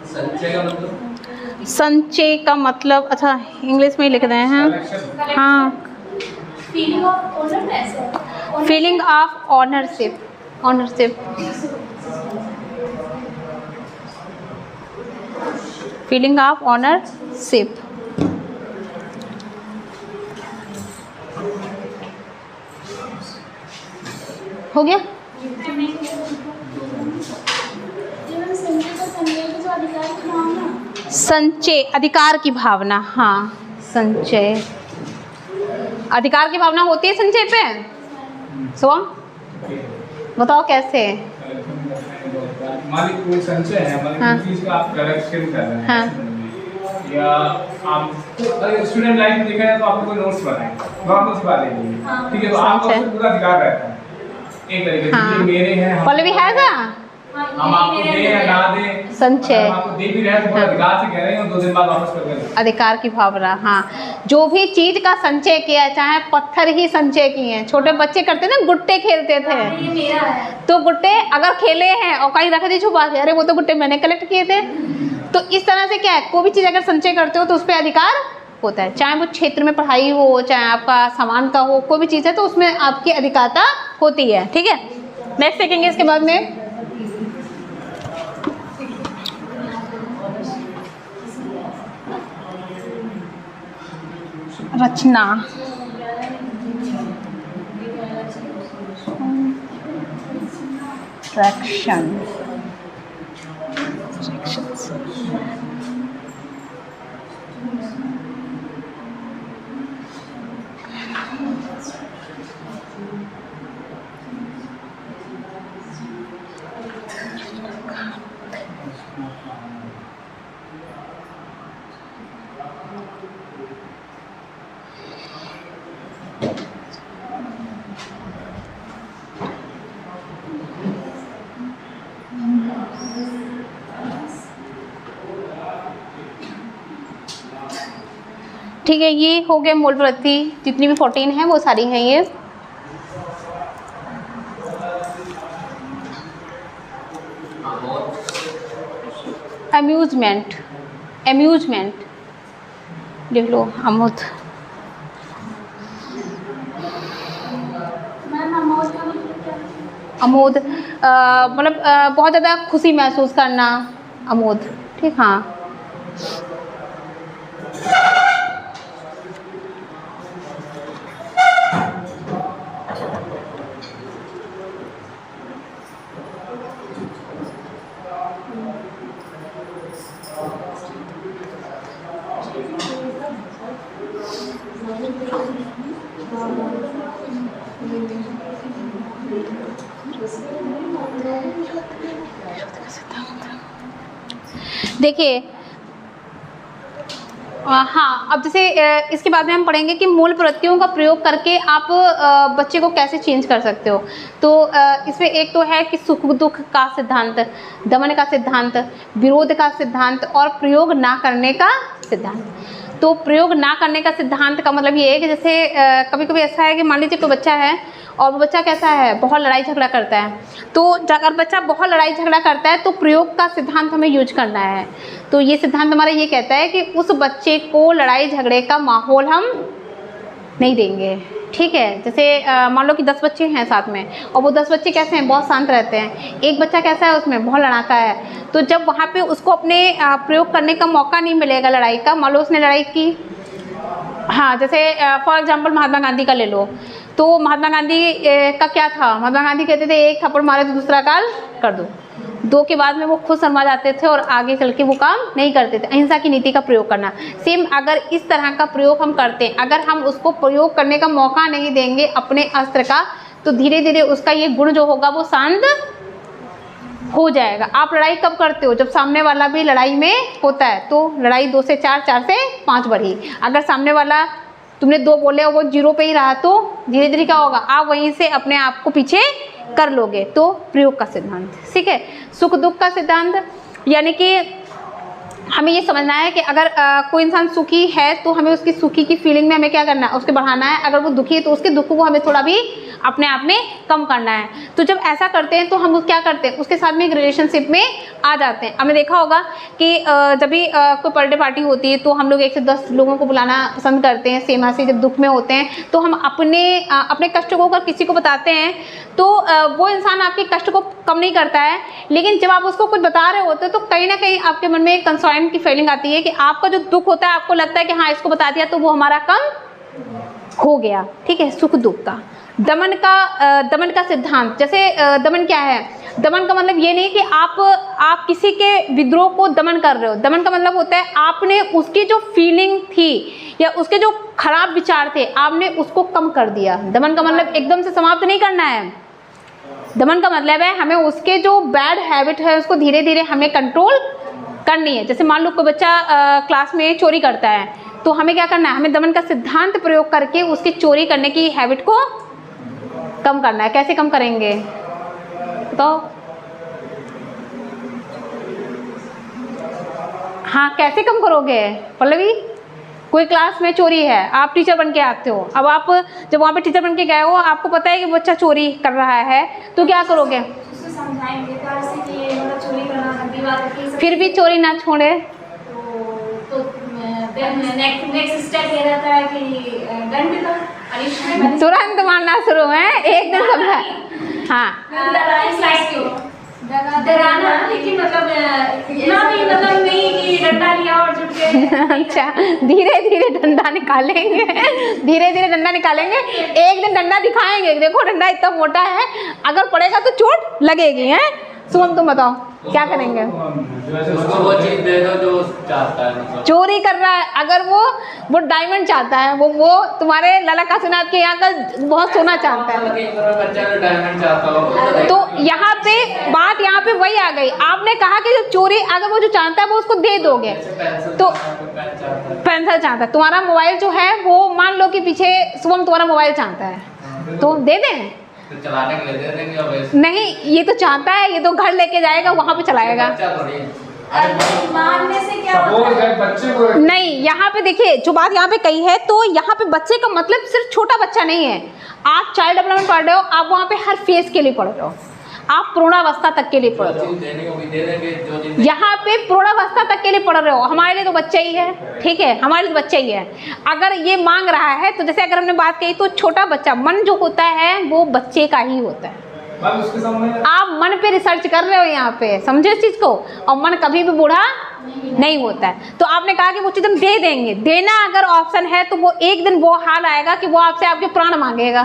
संचय का मतलब? संचय का मतलब, अच्छा इंग्लिश में ही लिख रहे हैं। हाँ, feeling of ownerness, feeling of ownership, ownership, feeling of ownership. हो गया। संचय, अधिकार की भावना, हाँ संचय, अधिकार की भावना होती है संचय पे। सुबह बताओ कैसे? मालिक कोई संचय है, मतलब हाँ। चीज का आप कलेक्शन कर रहे हैं। हाँ। या आप स्टूडेंट लाइफ में देखा जाए तो आपको कोई नोट्स बनाए तो आप उस बारे में, ठीक है, तो आपको संचय। उससे पूरा अधिकार रहता है एक तरीके से। हाँ। ये मेरे हैं, पल्लवी है ना? हम आपको दे या ना दे, संचय। अगर हम आपको दे भी रहे हैं तो पूरा हाँ। अधिकार से कह रहे हैं और 2 दिन बाद वापस कर रहे हैं। अधिकार की भावना, हाँ, जो भी चीज का संचय किया है, चाहे पत्थर ही संचय किए हैं। छोटे बच्चे करते थे ना, गुट्टे खेलते थे, ये मेरा है। तो गुट्टे अगर खेले हैं और कहीं रख दी छुपा के, अरे वो तो गुट्टे मैंने कलेक्ट किए थे। तो इस तरह से क्या है, कोई भी चीज़ अगर संचय करते हो तो उस पर अधिकार होता है, चाहे वो क्षेत्र में पढ़ाई हो, चाहे आपका सामान का हो, कोई भी चीज़ है तो उसमें आपकी अधिकारता होती है। ठीक है, नेक्स्ट देखेंगे इसके बाद में। रचना, ट्रैक्शन, ठीक है, ये हो गया मूल प्रवृत्ति, जितनी भी 14 है वो सारी हैं ये। अम्यूजमेंट, अम्यूजमेंट लिख लो, अमोद। अमोद मतलब बहुत ज़्यादा खुशी महसूस करना, अमोद, ठीक। हाँ, देखिए हाँ, अब जैसे इसके बाद में हम पढ़ेंगे कि मूल प्रवृत्तियों का प्रयोग करके आप बच्चे को कैसे चेंज कर सकते हो। तो इसमें एक तो है कि सुख दुख का सिद्धांत, दमन का सिद्धांत, विरोध का सिद्धांत और प्रयोग ना करने का सिद्धांत। तो प्रयोग ना करने का सिद्धांत का मतलब ये है कि जैसे कभी कभी ऐसा है कि मान लीजिए कोई बच्चा है और वो बच्चा कैसा है, बहुत लड़ाई झगड़ा करता है। तो अगर बच्चा बहुत लड़ाई झगड़ा करता है तो प्रयोग का सिद्धांत हमें यूज करना है। तो ये सिद्धांत हमारा ये कहता है कि उस बच्चे को लड़ाई झगड़े का माहौल हम नहीं देंगे। ठीक है, जैसे मान लो कि 10 बच्चे हैं साथ में और वो 10 बच्चे कैसे हैं, बहुत शांत रहते हैं। एक बच्चा कैसा है, उसमें बहुत लड़ाका है, तो जब वहाँ पे उसको अपने प्रयोग करने का मौका नहीं मिलेगा लड़ाई का, मान लो उसने लड़ाई की, हाँ जैसे फॉर एग्जांपल महात्मा गांधी का ले लो, तो महात्मा गांधी का क्या था, महात्मा गांधी कहते थे एक थप्पड़ मारे तो दूसरा काल कर दो, 2 के बाद में वो खुद शर्मा जाते थे और आगे चल के वो काम नहीं करते थे। अहिंसा की नीति का प्रयोग करना, सेम अगर इस तरह का प्रयोग हम करते हैं, अगर हम उसको प्रयोग करने का मौका नहीं देंगे अपने अस्त्र का, तो धीरे धीरे उसका ये गुण जो होगा वो शांत हो जाएगा। आप लड़ाई कब करते हो, जब सामने वाला भी लड़ाई में होता है, तो लड़ाई 2 से 4, 4 से 5 बढ़ी। अगर सामने वाला तुमने 2 बोले और वो 0 पे ही रहा, तो धीरे धीरे क्या होगा, आप वहीं से अपने आप को पीछे कर लोगे। तो प्रयोग का सिद्धांत, ठीक है। सुख दुख का सिद्धांत, यानी कि हमें ये समझना है कि अगर कोई इंसान सुखी है तो हमें उसकी सुखी की फीलिंग में हमें क्या करना है, उसके बढ़ाना है। अगर वो दुखी है तो उसके दुख को हमें थोड़ा भी अपने आप में कम करना है। तो जब ऐसा करते हैं तो हम क्या करते हैं, उसके साथ में एक रिलेशनशिप में आ जाते हैं। हमने देखा होगा कि जब भी कोई बर्थडे पार्टी होती है तो हम लोग 1 से 10 लोगों को बुलाना पसंद करते हैं। सेम ऐसे जब दुख में होते हैं तो हम अपने कष्ट को अगर किसी को बताते हैं तो वो इंसान आपके कष्ट को कम नहीं करता है, लेकिन जब आप उसको कुछ बता रहे होते हैं तो कहीं ना कहीं आपके मन में एक कंसर्न की फीलिंग आती है कि आपका जो दुख होता है आपको लगता है कि हाँ इसको बता दिया तो वो हमारा कम हो गया। ठीक है, सुख दुख का। दमन का सिद्धांत, जैसे दमन क्या है, दमन का मतलब ये नहीं कि आप किसी के विद्रोह को दमन कर रहे हो। दमन का मतलब होता है आपने उसकी जो फीलिंग थी या उसके जो खराब विचार थे आपने उसको कम कर दिया। दमन का मतलब एकदम से समाप्त नहीं करना है। दमन का मतलब है हमें उसके जो बैड हैबिट है उसको धीरे धीरे हमें कंट्रोल करनी है। जैसे मान लो कोई बच्चा क्लास में चोरी करता है तो हमें क्या करना है, हमें दमन का सिद्धांत प्रयोग करके उसकी चोरी करने की हैबिट को कम करना है। कैसे कम करेंगे तो हाँ, कैसे कम करोगे पल्लवी? कोई क्लास में चोरी है, आप टीचर बन के आते हो। अब आप जब वहाँ पे टीचर बन के गए हो, आपको पता है कि बच्चा चोरी कर रहा है, तो क्या करोगे? उसको समझाएंगे कि ये मतलब चोरी करना गंदी बात है। फिर भी चोरी ना छोड़े तो नेक्स्ट स्टेप ये रहता है कि दंड का पनिशमेंट तुरंत मारना शुरू है, एक दिन समझा। हाँ, डराना, लेकिन मतलब इतना भी मतलब नहीं कि डंडा लिया और जुट के। अच्छा, धीरे धीरे डंडा निकालेंगे, धीरे धीरे डंडा निकालेंगे। एक दिन डंडा दिखाएंगे, देखो डंडा इतना मोटा है, अगर पड़ेगा तो चोट लगेगी। है सुमन, तुम बताओ क्या करेंगे? उसको वो चीज दे दो जो चाहता है, मतलब चोरी कर रहा है, अगर वो डायमंड चाहता है, वो तुम्हारे लाला काशीनाथ के यहाँ का बहुत सोना चाहता है, बच्चा जो डायमंड चाहता हो, तो यहाँ पे बात यहाँ पे वही आ गई। आपने कहा कि जो चोरी अगर वो जो चाहता है वो उसको दे दोगे, तो पेंसिल चाहता है, तुम्हारा मोबाइल जो है वो मान लो कि पीछे शुभम तुम्हारा मोबाइल चाहता है तो दे दें? तो चलाने के लिए दे देंगे। नहीं, ये तो चाहता है, ये तो घर लेके जाएगा, वहां पे चलाएगा। मारने से क्या होता है? बच्चे को नहीं, यहाँ पे देखिए जो बात यहाँ पे कही है, तो यहाँ पे बच्चे का मतलब सिर्फ छोटा बच्चा नहीं है। आप चाइल्ड डेवलपमेंट पढ़ रहे हो, आप वहाँ पे हर फेज के लिए पढ़ रहे हो, आप पूर्णावस्था तक के लिए पढ़ रहे हो। यहाँ पे पूर्णावस्था तक के लिए पढ़ रहे हो। हमारे लिए तो बच्चा ही है, ठीक है, हमारे लिए तो बच्चा ही है। अगर ये मांग रहा है तो जैसे अगर हमने बात कही तो छोटा बच्चा, मन जो होता है वो बच्चे का ही होता है। उसके सामने आप मन पे रिसर्च कर रहे हो यहाँ पे, समझे इस चीज को। और मन कभी भी बूढ़ा नहीं होता है। तो आपने कहा कि वो चीज हम दे देंगे। देना अगर ऑप्शन है तो वो एक दिन वो हाल आएगा कि वो आपसे आपके प्राण मांगेगा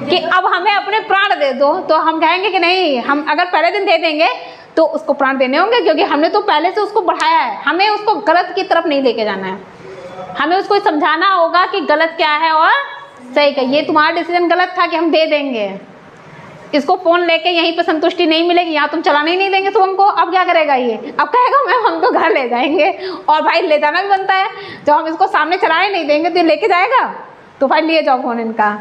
कि अब हमें अपने प्राण दे दो, तो हम कहेंगे कि नहीं, हम अगर पहले दिन दे देंगे तो उसको प्राण देने होंगे, क्योंकि हमने तो पहले से उसको बढ़ाया है। हमें उसको गलत की तरफ नहीं लेके जाना है, हमें उसको समझाना होगा कि गलत क्या है और सही क्या। ये तुम्हारा डिसीजन गलत था कि हम दे देंगे, इसको फोन लेके यहीं पे संतुष्टि नहीं मिलेगी, यहाँ तुम चलाने ही नहीं देंगे तो हमको। अब क्या करेगा ये? अब कहेगा मैम हम तो घर ले जाएंगे, और भाई ले जाना भी बनता है। जब हम इसको सामने चलाने नहीं देंगे तो ये लेके जाएगा, तो भाई लिए जाओ फोन इनका,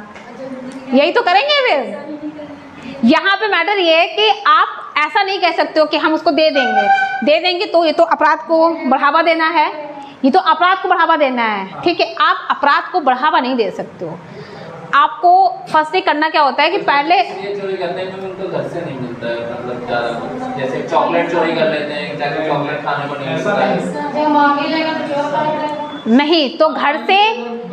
यही तो करेंगे फिर। यहाँ पे मैटर ये है कि आप ऐसा नहीं कह सकते हो कि हम उसको दे देंगे तो ये तो अपराध को बढ़ावा देना है, ये तो अपराध को बढ़ावा देना है, ठीक है। आप अपराध को बढ़ावा नहीं दे सकते हो। आपको फर्स्ट करना क्या होता है कि पहले चोरी करते हैं तो उनको घर से नहीं मिलता है, मतलब ज्यादा कुछ, जैसे चॉकलेट चोरी कर लेते हैं, जाके चॉकलेट खाने को नहीं मिलता है। जब मांगे लेगा तो जो नहीं तो घर से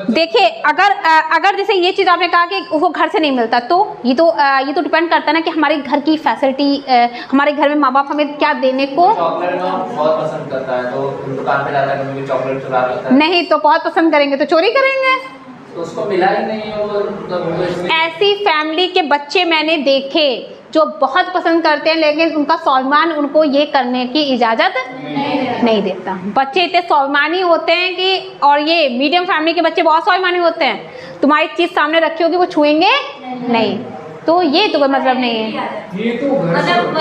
देखिए, अगर जैसे ये चीज़ आपने कहा कि वो घर से नहीं मिलता, तो ये तो डिपेंड करता है ना कि हमारे घर की फैसिलिटी, हमारे घर में माँ बाप हमें क्या देने को। चॉकलेट में बहुत पसंद करता है तो दुकान पे जाता है, कभी चॉकलेट चुरा लेता है। नहीं तो बहुत पसंद करेंगे तो चोरी करेंगे, तो उसको मिला ही नहीं और ऐसी फैमिली के बच्चे मैंने देखे जो बहुत पसंद करते हैं लेकिन उनका स्वाभिमान उनको ये करने की इजाज़त नहीं देता। बच्चे इतने स्वाभिमानी होते हैं कि, और ये मीडियम फैमिली के बच्चे बहुत स्वाभिमानी होते हैं, तुम्हारी चीज़ सामने रखी होगी वो छुएंगे नहीं, तो ये तो कोई मतलब नहीं है। ये तो मतलब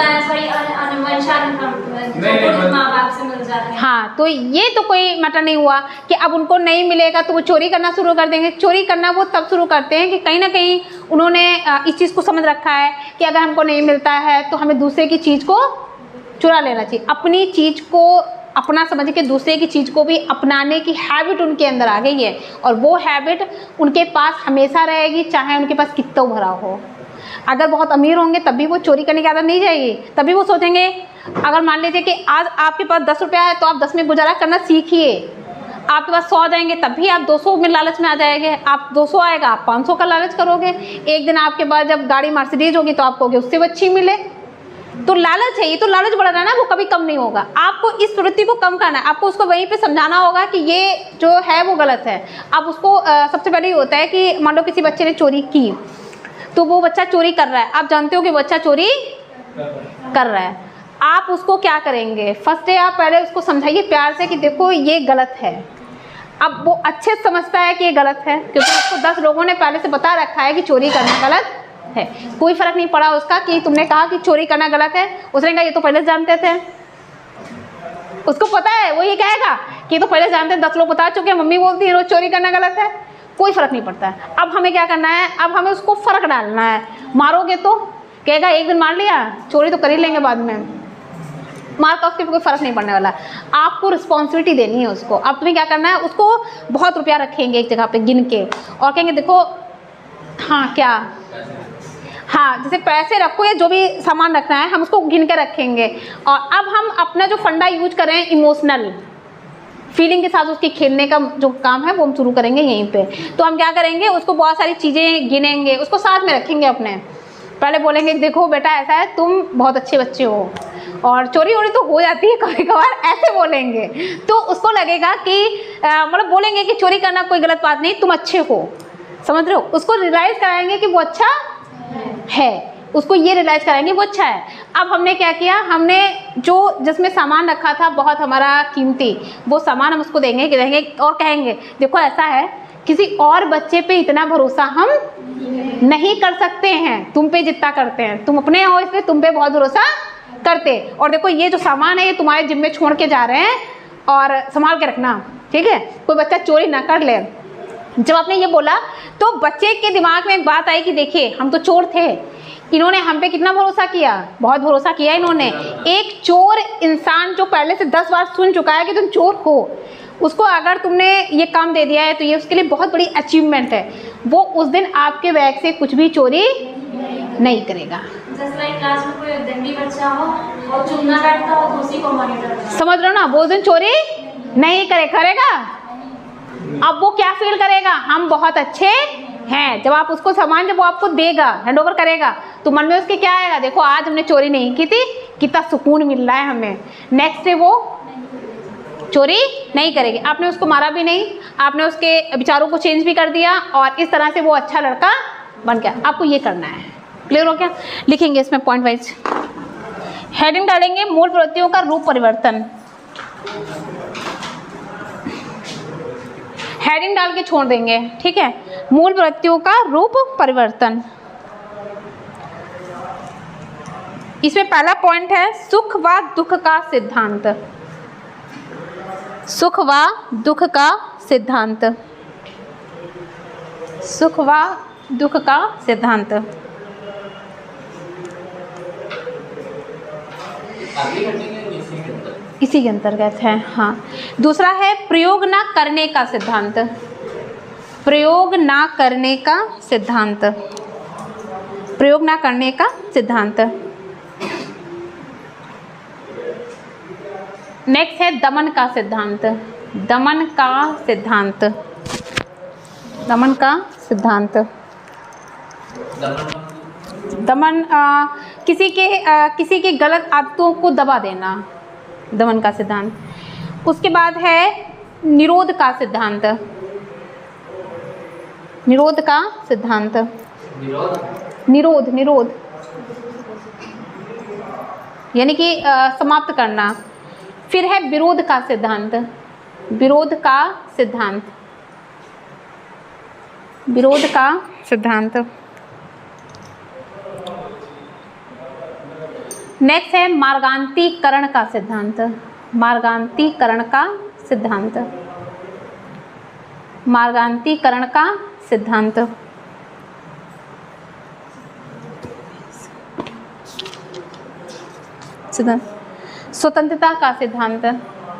माँ बाप से मिल जाते हैं। हाँ, तो ये तो कोई मतलब नहीं हुआ कि अब उनको नहीं मिलेगा तो वो चोरी करना शुरू कर देंगे। चोरी करना वो तब शुरू करते हैं कि कहीं ना कहीं उन्होंने इस चीज़ को समझ रखा है कि अगर हमको नहीं मिलता है तो हमें दूसरे की चीज़ को चुरा लेना चाहिए। अपनी चीज़ को अपना समझ के दूसरे की चीज़ को भी अपनाने की हैबिट उनके अंदर आ गई है, और वो हैबिट उनके पास हमेशा रहेगी, चाहे उनके पास कितना भरा हो। अगर बहुत अमीर होंगे तब भी वो चोरी करने की आदत नहीं जाएगी, तभी वो सोचेंगे, अगर मान लीजिए कि आज आपके पास 10 रुपया है तो आप 10 में गुजारा करना सीखिए। आपके पास 100 जाएंगे तब भी आप 200 में लालच में आ जाएंगे, आप 200 आएगा आप 500 का लालच करोगे। एक दिन आपके पास जब गाड़ी मर्सिडीज होगी तो आप कहोगे उससे अच्छी मिले। तो लालच है, ये तो लालच बढ़ रहा है ना, वो कभी कम नहीं होगा। आपको इस प्रवृत्ति को कम करना है, आपको उसको वहीं पे समझाना होगा कि ये जो है वो गलत है। अब उसको सबसे पहले ये होता है कि मान लो किसी बच्चे ने चोरी की, तो वो बच्चा चोरी कर रहा है, आप जानते हो कि बच्चा चोरी कर रहा है, आप उसको क्या करेंगे? फर्स्ट डे आप पहले उसको समझाइए प्यार से कि देखो ये गलत है। अब वो अच्छे से समझता है कि ये गलत है, क्योंकि उसको 10 लोगों ने पहले से बता रखा है कि चोरी करना गलत है। कोई फर्क नहीं पड़ा उसका कि तुमने कहा कि चोरी करना गलत है, उसने कहा ये तो पहले जानते थे, उसको पता है, वो ये कहेगा कि ये तो पहले जानते हैं, 10 लोग बता चुके हैं, मम्मी बोलती है रोज चोरी करना गलत है। कोई फर्क नहीं पड़ता है। अब हमें क्या करना है? अब हमें उसको फर्क डालना है। मारोगे तो कहेगा एक दिन मार लिया, चोरी तो कर ही लेंगे बाद में, मार का उसके कोई फर्क नहीं पड़ने वाला। आपको रिस्पॉन्सिबिलिटी देनी है उसको। अब तुम्हें क्या करना है? उसको बहुत रुपया रखेंगे एक जगह पे गिन के और कहेंगे देखो, हाँ क्या, हाँ जैसे पैसे रखो या जो भी सामान रखना है हम उसको गिन के रखेंगे। और अब हम अपना जो फंडा यूज करें इमोशनल फीलिंग के साथ उसके खेलने का जो काम है वो हम शुरू करेंगे यहीं पे। तो हम क्या करेंगे? उसको बहुत सारी चीज़ें गिनेंगे, उसको साथ में रखेंगे अपने। पहले बोलेंगे देखो बेटा ऐसा है, तुम बहुत अच्छे बच्चे हो और चोरी वोरी तो हो जाती है कभी कभार, ऐसे बोलेंगे तो उसको लगेगा कि मतलब बोलेंगे कि चोरी करना कोई गलत बात नहीं, तुम अच्छे हो, समझ रहे हो। उसको रियलाइज़ कराएंगे कि वो अच्छा है, उसको ये रियलाइज़ कराएंगे वो अच्छा है। अब हमने क्या किया? हमने जो जिसमें सामान रखा था बहुत हमारा कीमती, वो सामान हम उसको देंगे और कहेंगे देखो ऐसा है, किसी और बच्चे पे इतना भरोसा हम नहीं कर सकते हैं तुम पे जितना करते हैं, तुम अपने हो इसलिए तुम पे बहुत भरोसा करते, और देखो ये जो सामान है ये तुम्हारे जिम्मे छोड़ के जा रहे हैं और संभाल के रखना, ठीक है, कोई बच्चा चोरी ना कर ले। जब आपने ये बोला तो बच्चे के दिमाग में एक बात आई कि देखिए हम तो चोर थे, इन्होंने हम पे कितना भरोसा किया, बहुत भरोसा किया इन्होंने। एक चोर इंसान जो पहले से 10 बार सुन चुका है कि तुम चोर हो, उसको अगर तुमने ये काम दे दिया है तो ये उसके लिए बहुत बड़ी अचीवमेंट है। वो उस दिन आपके बैग से कुछ भी चोरी नहीं करेगा। क्लास में कोई दंडी बच्चा हो और चुनना काटता हो तो उसी को मॉनिटर, समझ लो ना, वो उस दिन चोरी नहीं करेगा। अब वो क्या फील करेगा? हम बहुत अच्छे हैं। जब आप उसको सामान जब वो आपको देगा, हैंड ओवर करेगा, तो मन में उसके क्या आएगा? देखो आज हमने चोरी नहीं की थी, कितना सुकून मिल रहा है हमें। नेक्स्ट डे वो चोरी नहीं करेगी। आपने उसको मारा भी नहीं, आपने उसके विचारों को चेंज भी कर दिया और इस तरह से वो अच्छा लड़का बन गया। आपको ये करना है। क्लियर हो क्या? लिखेंगे इसमें पॉइंट वाइज, हेडिंग डालेंगे मूल प्रवृत्तियों का रूप परिवर्तन। हेडिंग डाल के छोड़ देंगे, ठीक है। मूल प्रवृत्तियों का रूप परिवर्तन। इसमें पहला पॉइंट है सुख व दुख का सिद्धांत। सुख व दुख का सिद्धांत। सुख व दुख का सिद्धांत। इसी के अंतर्गत है, हाँ। दूसरा है प्रयोग ना करने का सिद्धांत। प्रयोग ना करने का सिद्धांत। प्रयोग ना करने का सिद्धांत। नेक्स्ट है दमन का सिद्धांत। दमन का सिद्धांत। दमन का सिद्धांत। दमन किसी के गलत आदतों को दबा देना, दमन का सिद्धांत। उसके बाद है निरोध का सिद्धांत। निरोध का सिद्धांत। निरोध निरोध यानी कि समाप्त करना। फिर है विरोध का सिद्धांत। विरोध का सिद्धांत। विरोध का सिद्धांत। नेक्स्ट है मार्गान्तीकरण का सिद्धांत। मार्गान्तीकरण का सिद्धांत। मार्गान्तीकरण का सिद्धांत। स्वतंत्रता का सिद्धांत।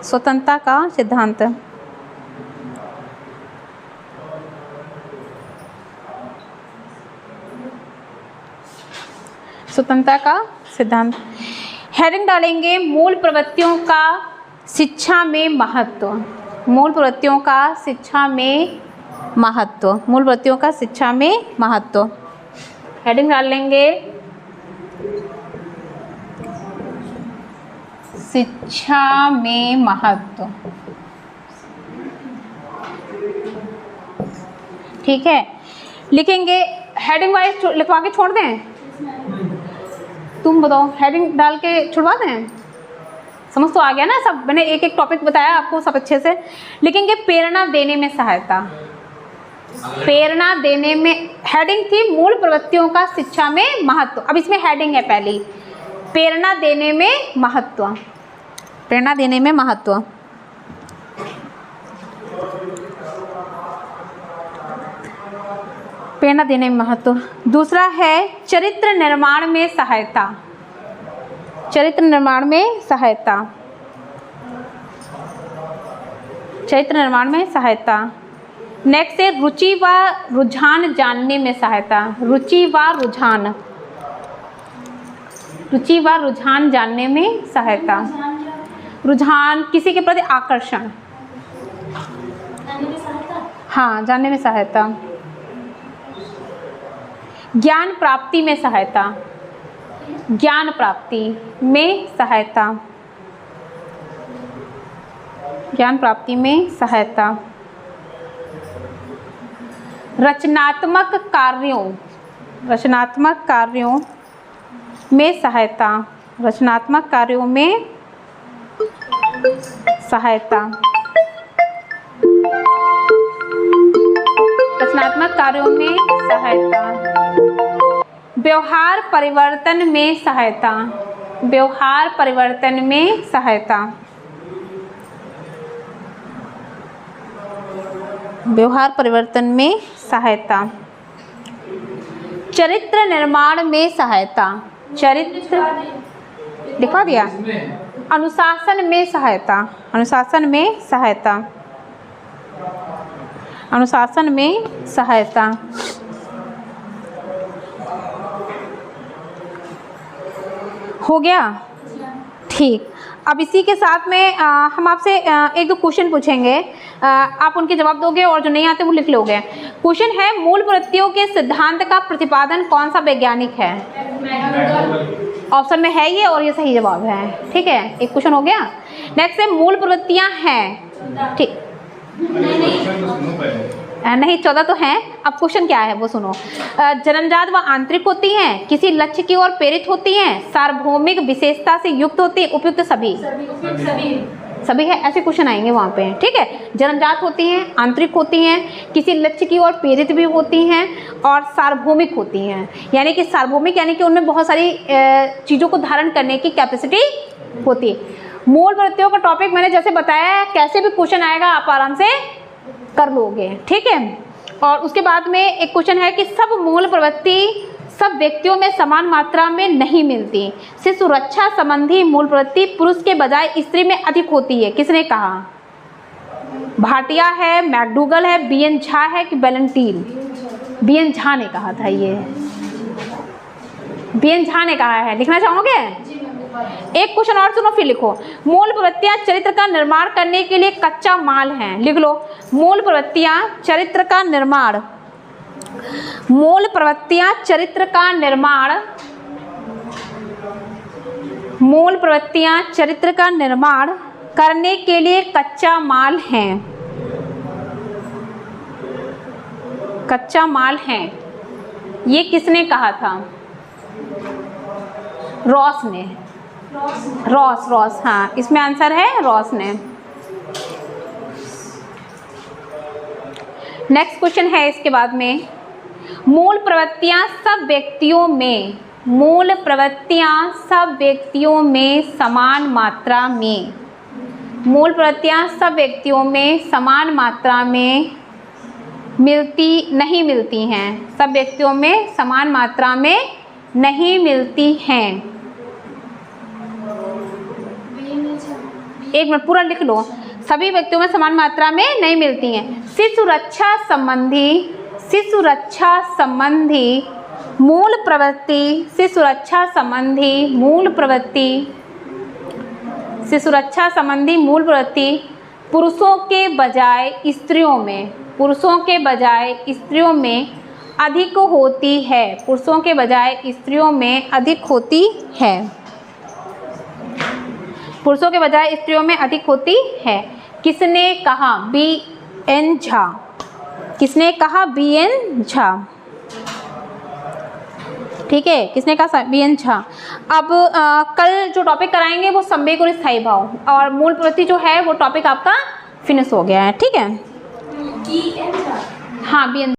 स्वतंत्रता का सिद्धांत। स्वतंत्रता का सिद्धांत। हेडिंग डालेंगे मूल प्रवृत्तियों का शिक्षा में महत्व। मूल प्रवृत्तियों का शिक्षा में महत्व। मूल प्रवृत्तियों का शिक्षा में महत्व। हेडिंग डाल लेंगे शिक्षा में महत्व। ठीक है, लिखेंगे। हेडिंग वाइज लिखवा के छोड़ दें? तुम बताओ, हेडिंग डाल के छुड़वा दें? समझ तो आ गया ना सब? मैंने एक एक टॉपिक बताया आपको सब अच्छे से। लिखेंगे प्रेरणा देने में सहायता। प्रेरणा देने में, हेडिंग थी मूल प्रवृत्तियों का शिक्षा में महत्व। अब इसमें हेडिंग है पहली, प्रेरणा देने में महत्व। प्रेरणा देने में महत्व। प्रेरणा देने में महत्व। दूसरा है चरित्र निर्माण में सहायता। चरित्र निर्माण में सहायता। चरित्र निर्माण में सहायता। नेक्स्ट है रुचि व रुझान जानने में सहायता। रुचि व रुझान। रुचि व रुझान जानने में सहायता। रुझान, किसी के प्रति आकर्षण। हाँ, जानने में सहायता। ज्ञान प्राप्ति में सहायता। ज्ञान प्राप्ति में सहायता। ज्ञान प्राप्ति में सहायता। रचनात्मक कार्यों। रचनात्मक कार्यों में सहायता। रचनात्मक कार्यों में सहायता। रचनात्मक कार्यों में सहायता। व्यवहार परिवर्तन में सहायता। व्यवहार परिवर्तन में सहायता। व्यवहार परिवर्तन में सहायता। चरित्र निर्माण में सहायता। चरित्र दिखा दिया। अनुशासन में सहायता। अनुशासन में सहायता। अनुशासन में सहायता। हो गया? ठीक। अब इसी के साथ में हम आपसे एक दो क्वेश्चन पूछेंगे, आप उनके जवाब दोगे और जो नहीं आते वो लिख लोगे। क्वेश्चन है मूल प्रवृत्तियों के सिद्धांत का प्रतिपादन कौन सा वैज्ञानिक है? ऑप्शन में है ये और ये सही जवाब है। ठीक है, एक क्वेश्चन हो गया। नेक्स्ट है मूल प्रवृत्तियां हैं। ठीक नहीं, 14 तो हैं। अब क्वेश्चन क्या है वो सुनो। जन्मजात व आंतरिक होती हैं, किसी लक्ष्य की ओर प्रेरित होती हैं, सार्वभौमिक विशेषता से युक्त होती है, उपयुक्त सभी। सभी है, ऐसे क्वेश्चन आएंगे वहाँ पे। ठीक है, जन्मजात होती हैं, आंतरिक होती हैं, किसी लक्ष्य की ओर प्रेरित भी होती हैं और सार्वभौमिक होती हैं। यानी कि सार्वभौमिक यानी कि उनमें बहुत सारी चीज़ों को धारण करने की कैपेसिटी होती है। मूल प्रवृत्तियों का टॉपिक मैंने जैसे बताया है, कैसे भी क्वेश्चन आएगा आप आराम से कर लोगे। ठीक है, और उसके बाद में एक क्वेश्चन है कि सब मूल प्रवृत्ति सब व्यक्तियों में समान मात्रा में नहीं मिलती। शिशु रक्षा संबंधी मूल प्रवृत्ति पुरुष के बजाय स्त्री में अधिक होती है। किसने कहा? भाटिया है, मैकडूगल है, बीएन झा है कि वैलेंटाइन? बीएन झा ने कहा था। ये बीएन झा ने कहा है। लिखना चाहोगे? एक क्वेश्चन और सुनो फिर लिखो। मूल प्रवृत्तियां चरित्र का निर्माण करने के लिए कच्चा माल हैं। लिख लो, मूल प्रवृत्तियां चरित्र का निर्माण, मूल प्रवृत्तियां चरित्र का निर्माण, मूल प्रवृत्तियां चरित्र का निर्माण करने के लिए कच्चा माल हैं, कच्चा माल है। ये किसने कहा था? रॉस ने। रॉस, हाँ, इसमें आंसर है रॉस ने। नेक्स्ट क्वेश्चन है इसके बाद में, मूल प्रवृत्तियां सब व्यक्तियों में, मूल प्रवृत्तियां सब व्यक्तियों में समान मात्रा में, मूल प्रवृत्तियां सब व्यक्तियों में समान मात्रा में नहीं मिलती हैं, सब व्यक्तियों में समान मात्रा में नहीं मिलती हैं। एक मिनट पूरा लिख लो, सभी व्यक्तियों में समान मात्रा में नहीं मिलती हैं। शिशु रक्षा संबंधी मूल प्रवृत्ति, शिशु रक्षा संबंधी मूल प्रवृत्ति, शिशु रक्षा संबंधी मूल प्रवृत्ति पुरुषों के बजाय स्त्रियों में, पुरुषों के बजाय स्त्रियों में अधिक होती है, पुरुषों के बजाय स्त्रियों में अधिक होती है, पुरुषों के बजाय स्त्रियों में अधिक होती है। किसने कहा? B.N. झा। किसने कहा? B.N. झा। ठीक है, किसने कहा? B.N. झा। अब कल जो टॉपिक कराएंगे वो संवेग और स्थायी भाव, और मूल प्रवृत्ति जो है वो टॉपिक आपका फिनिश हो गया है। ठीक है, B.N. हाँ, B.N.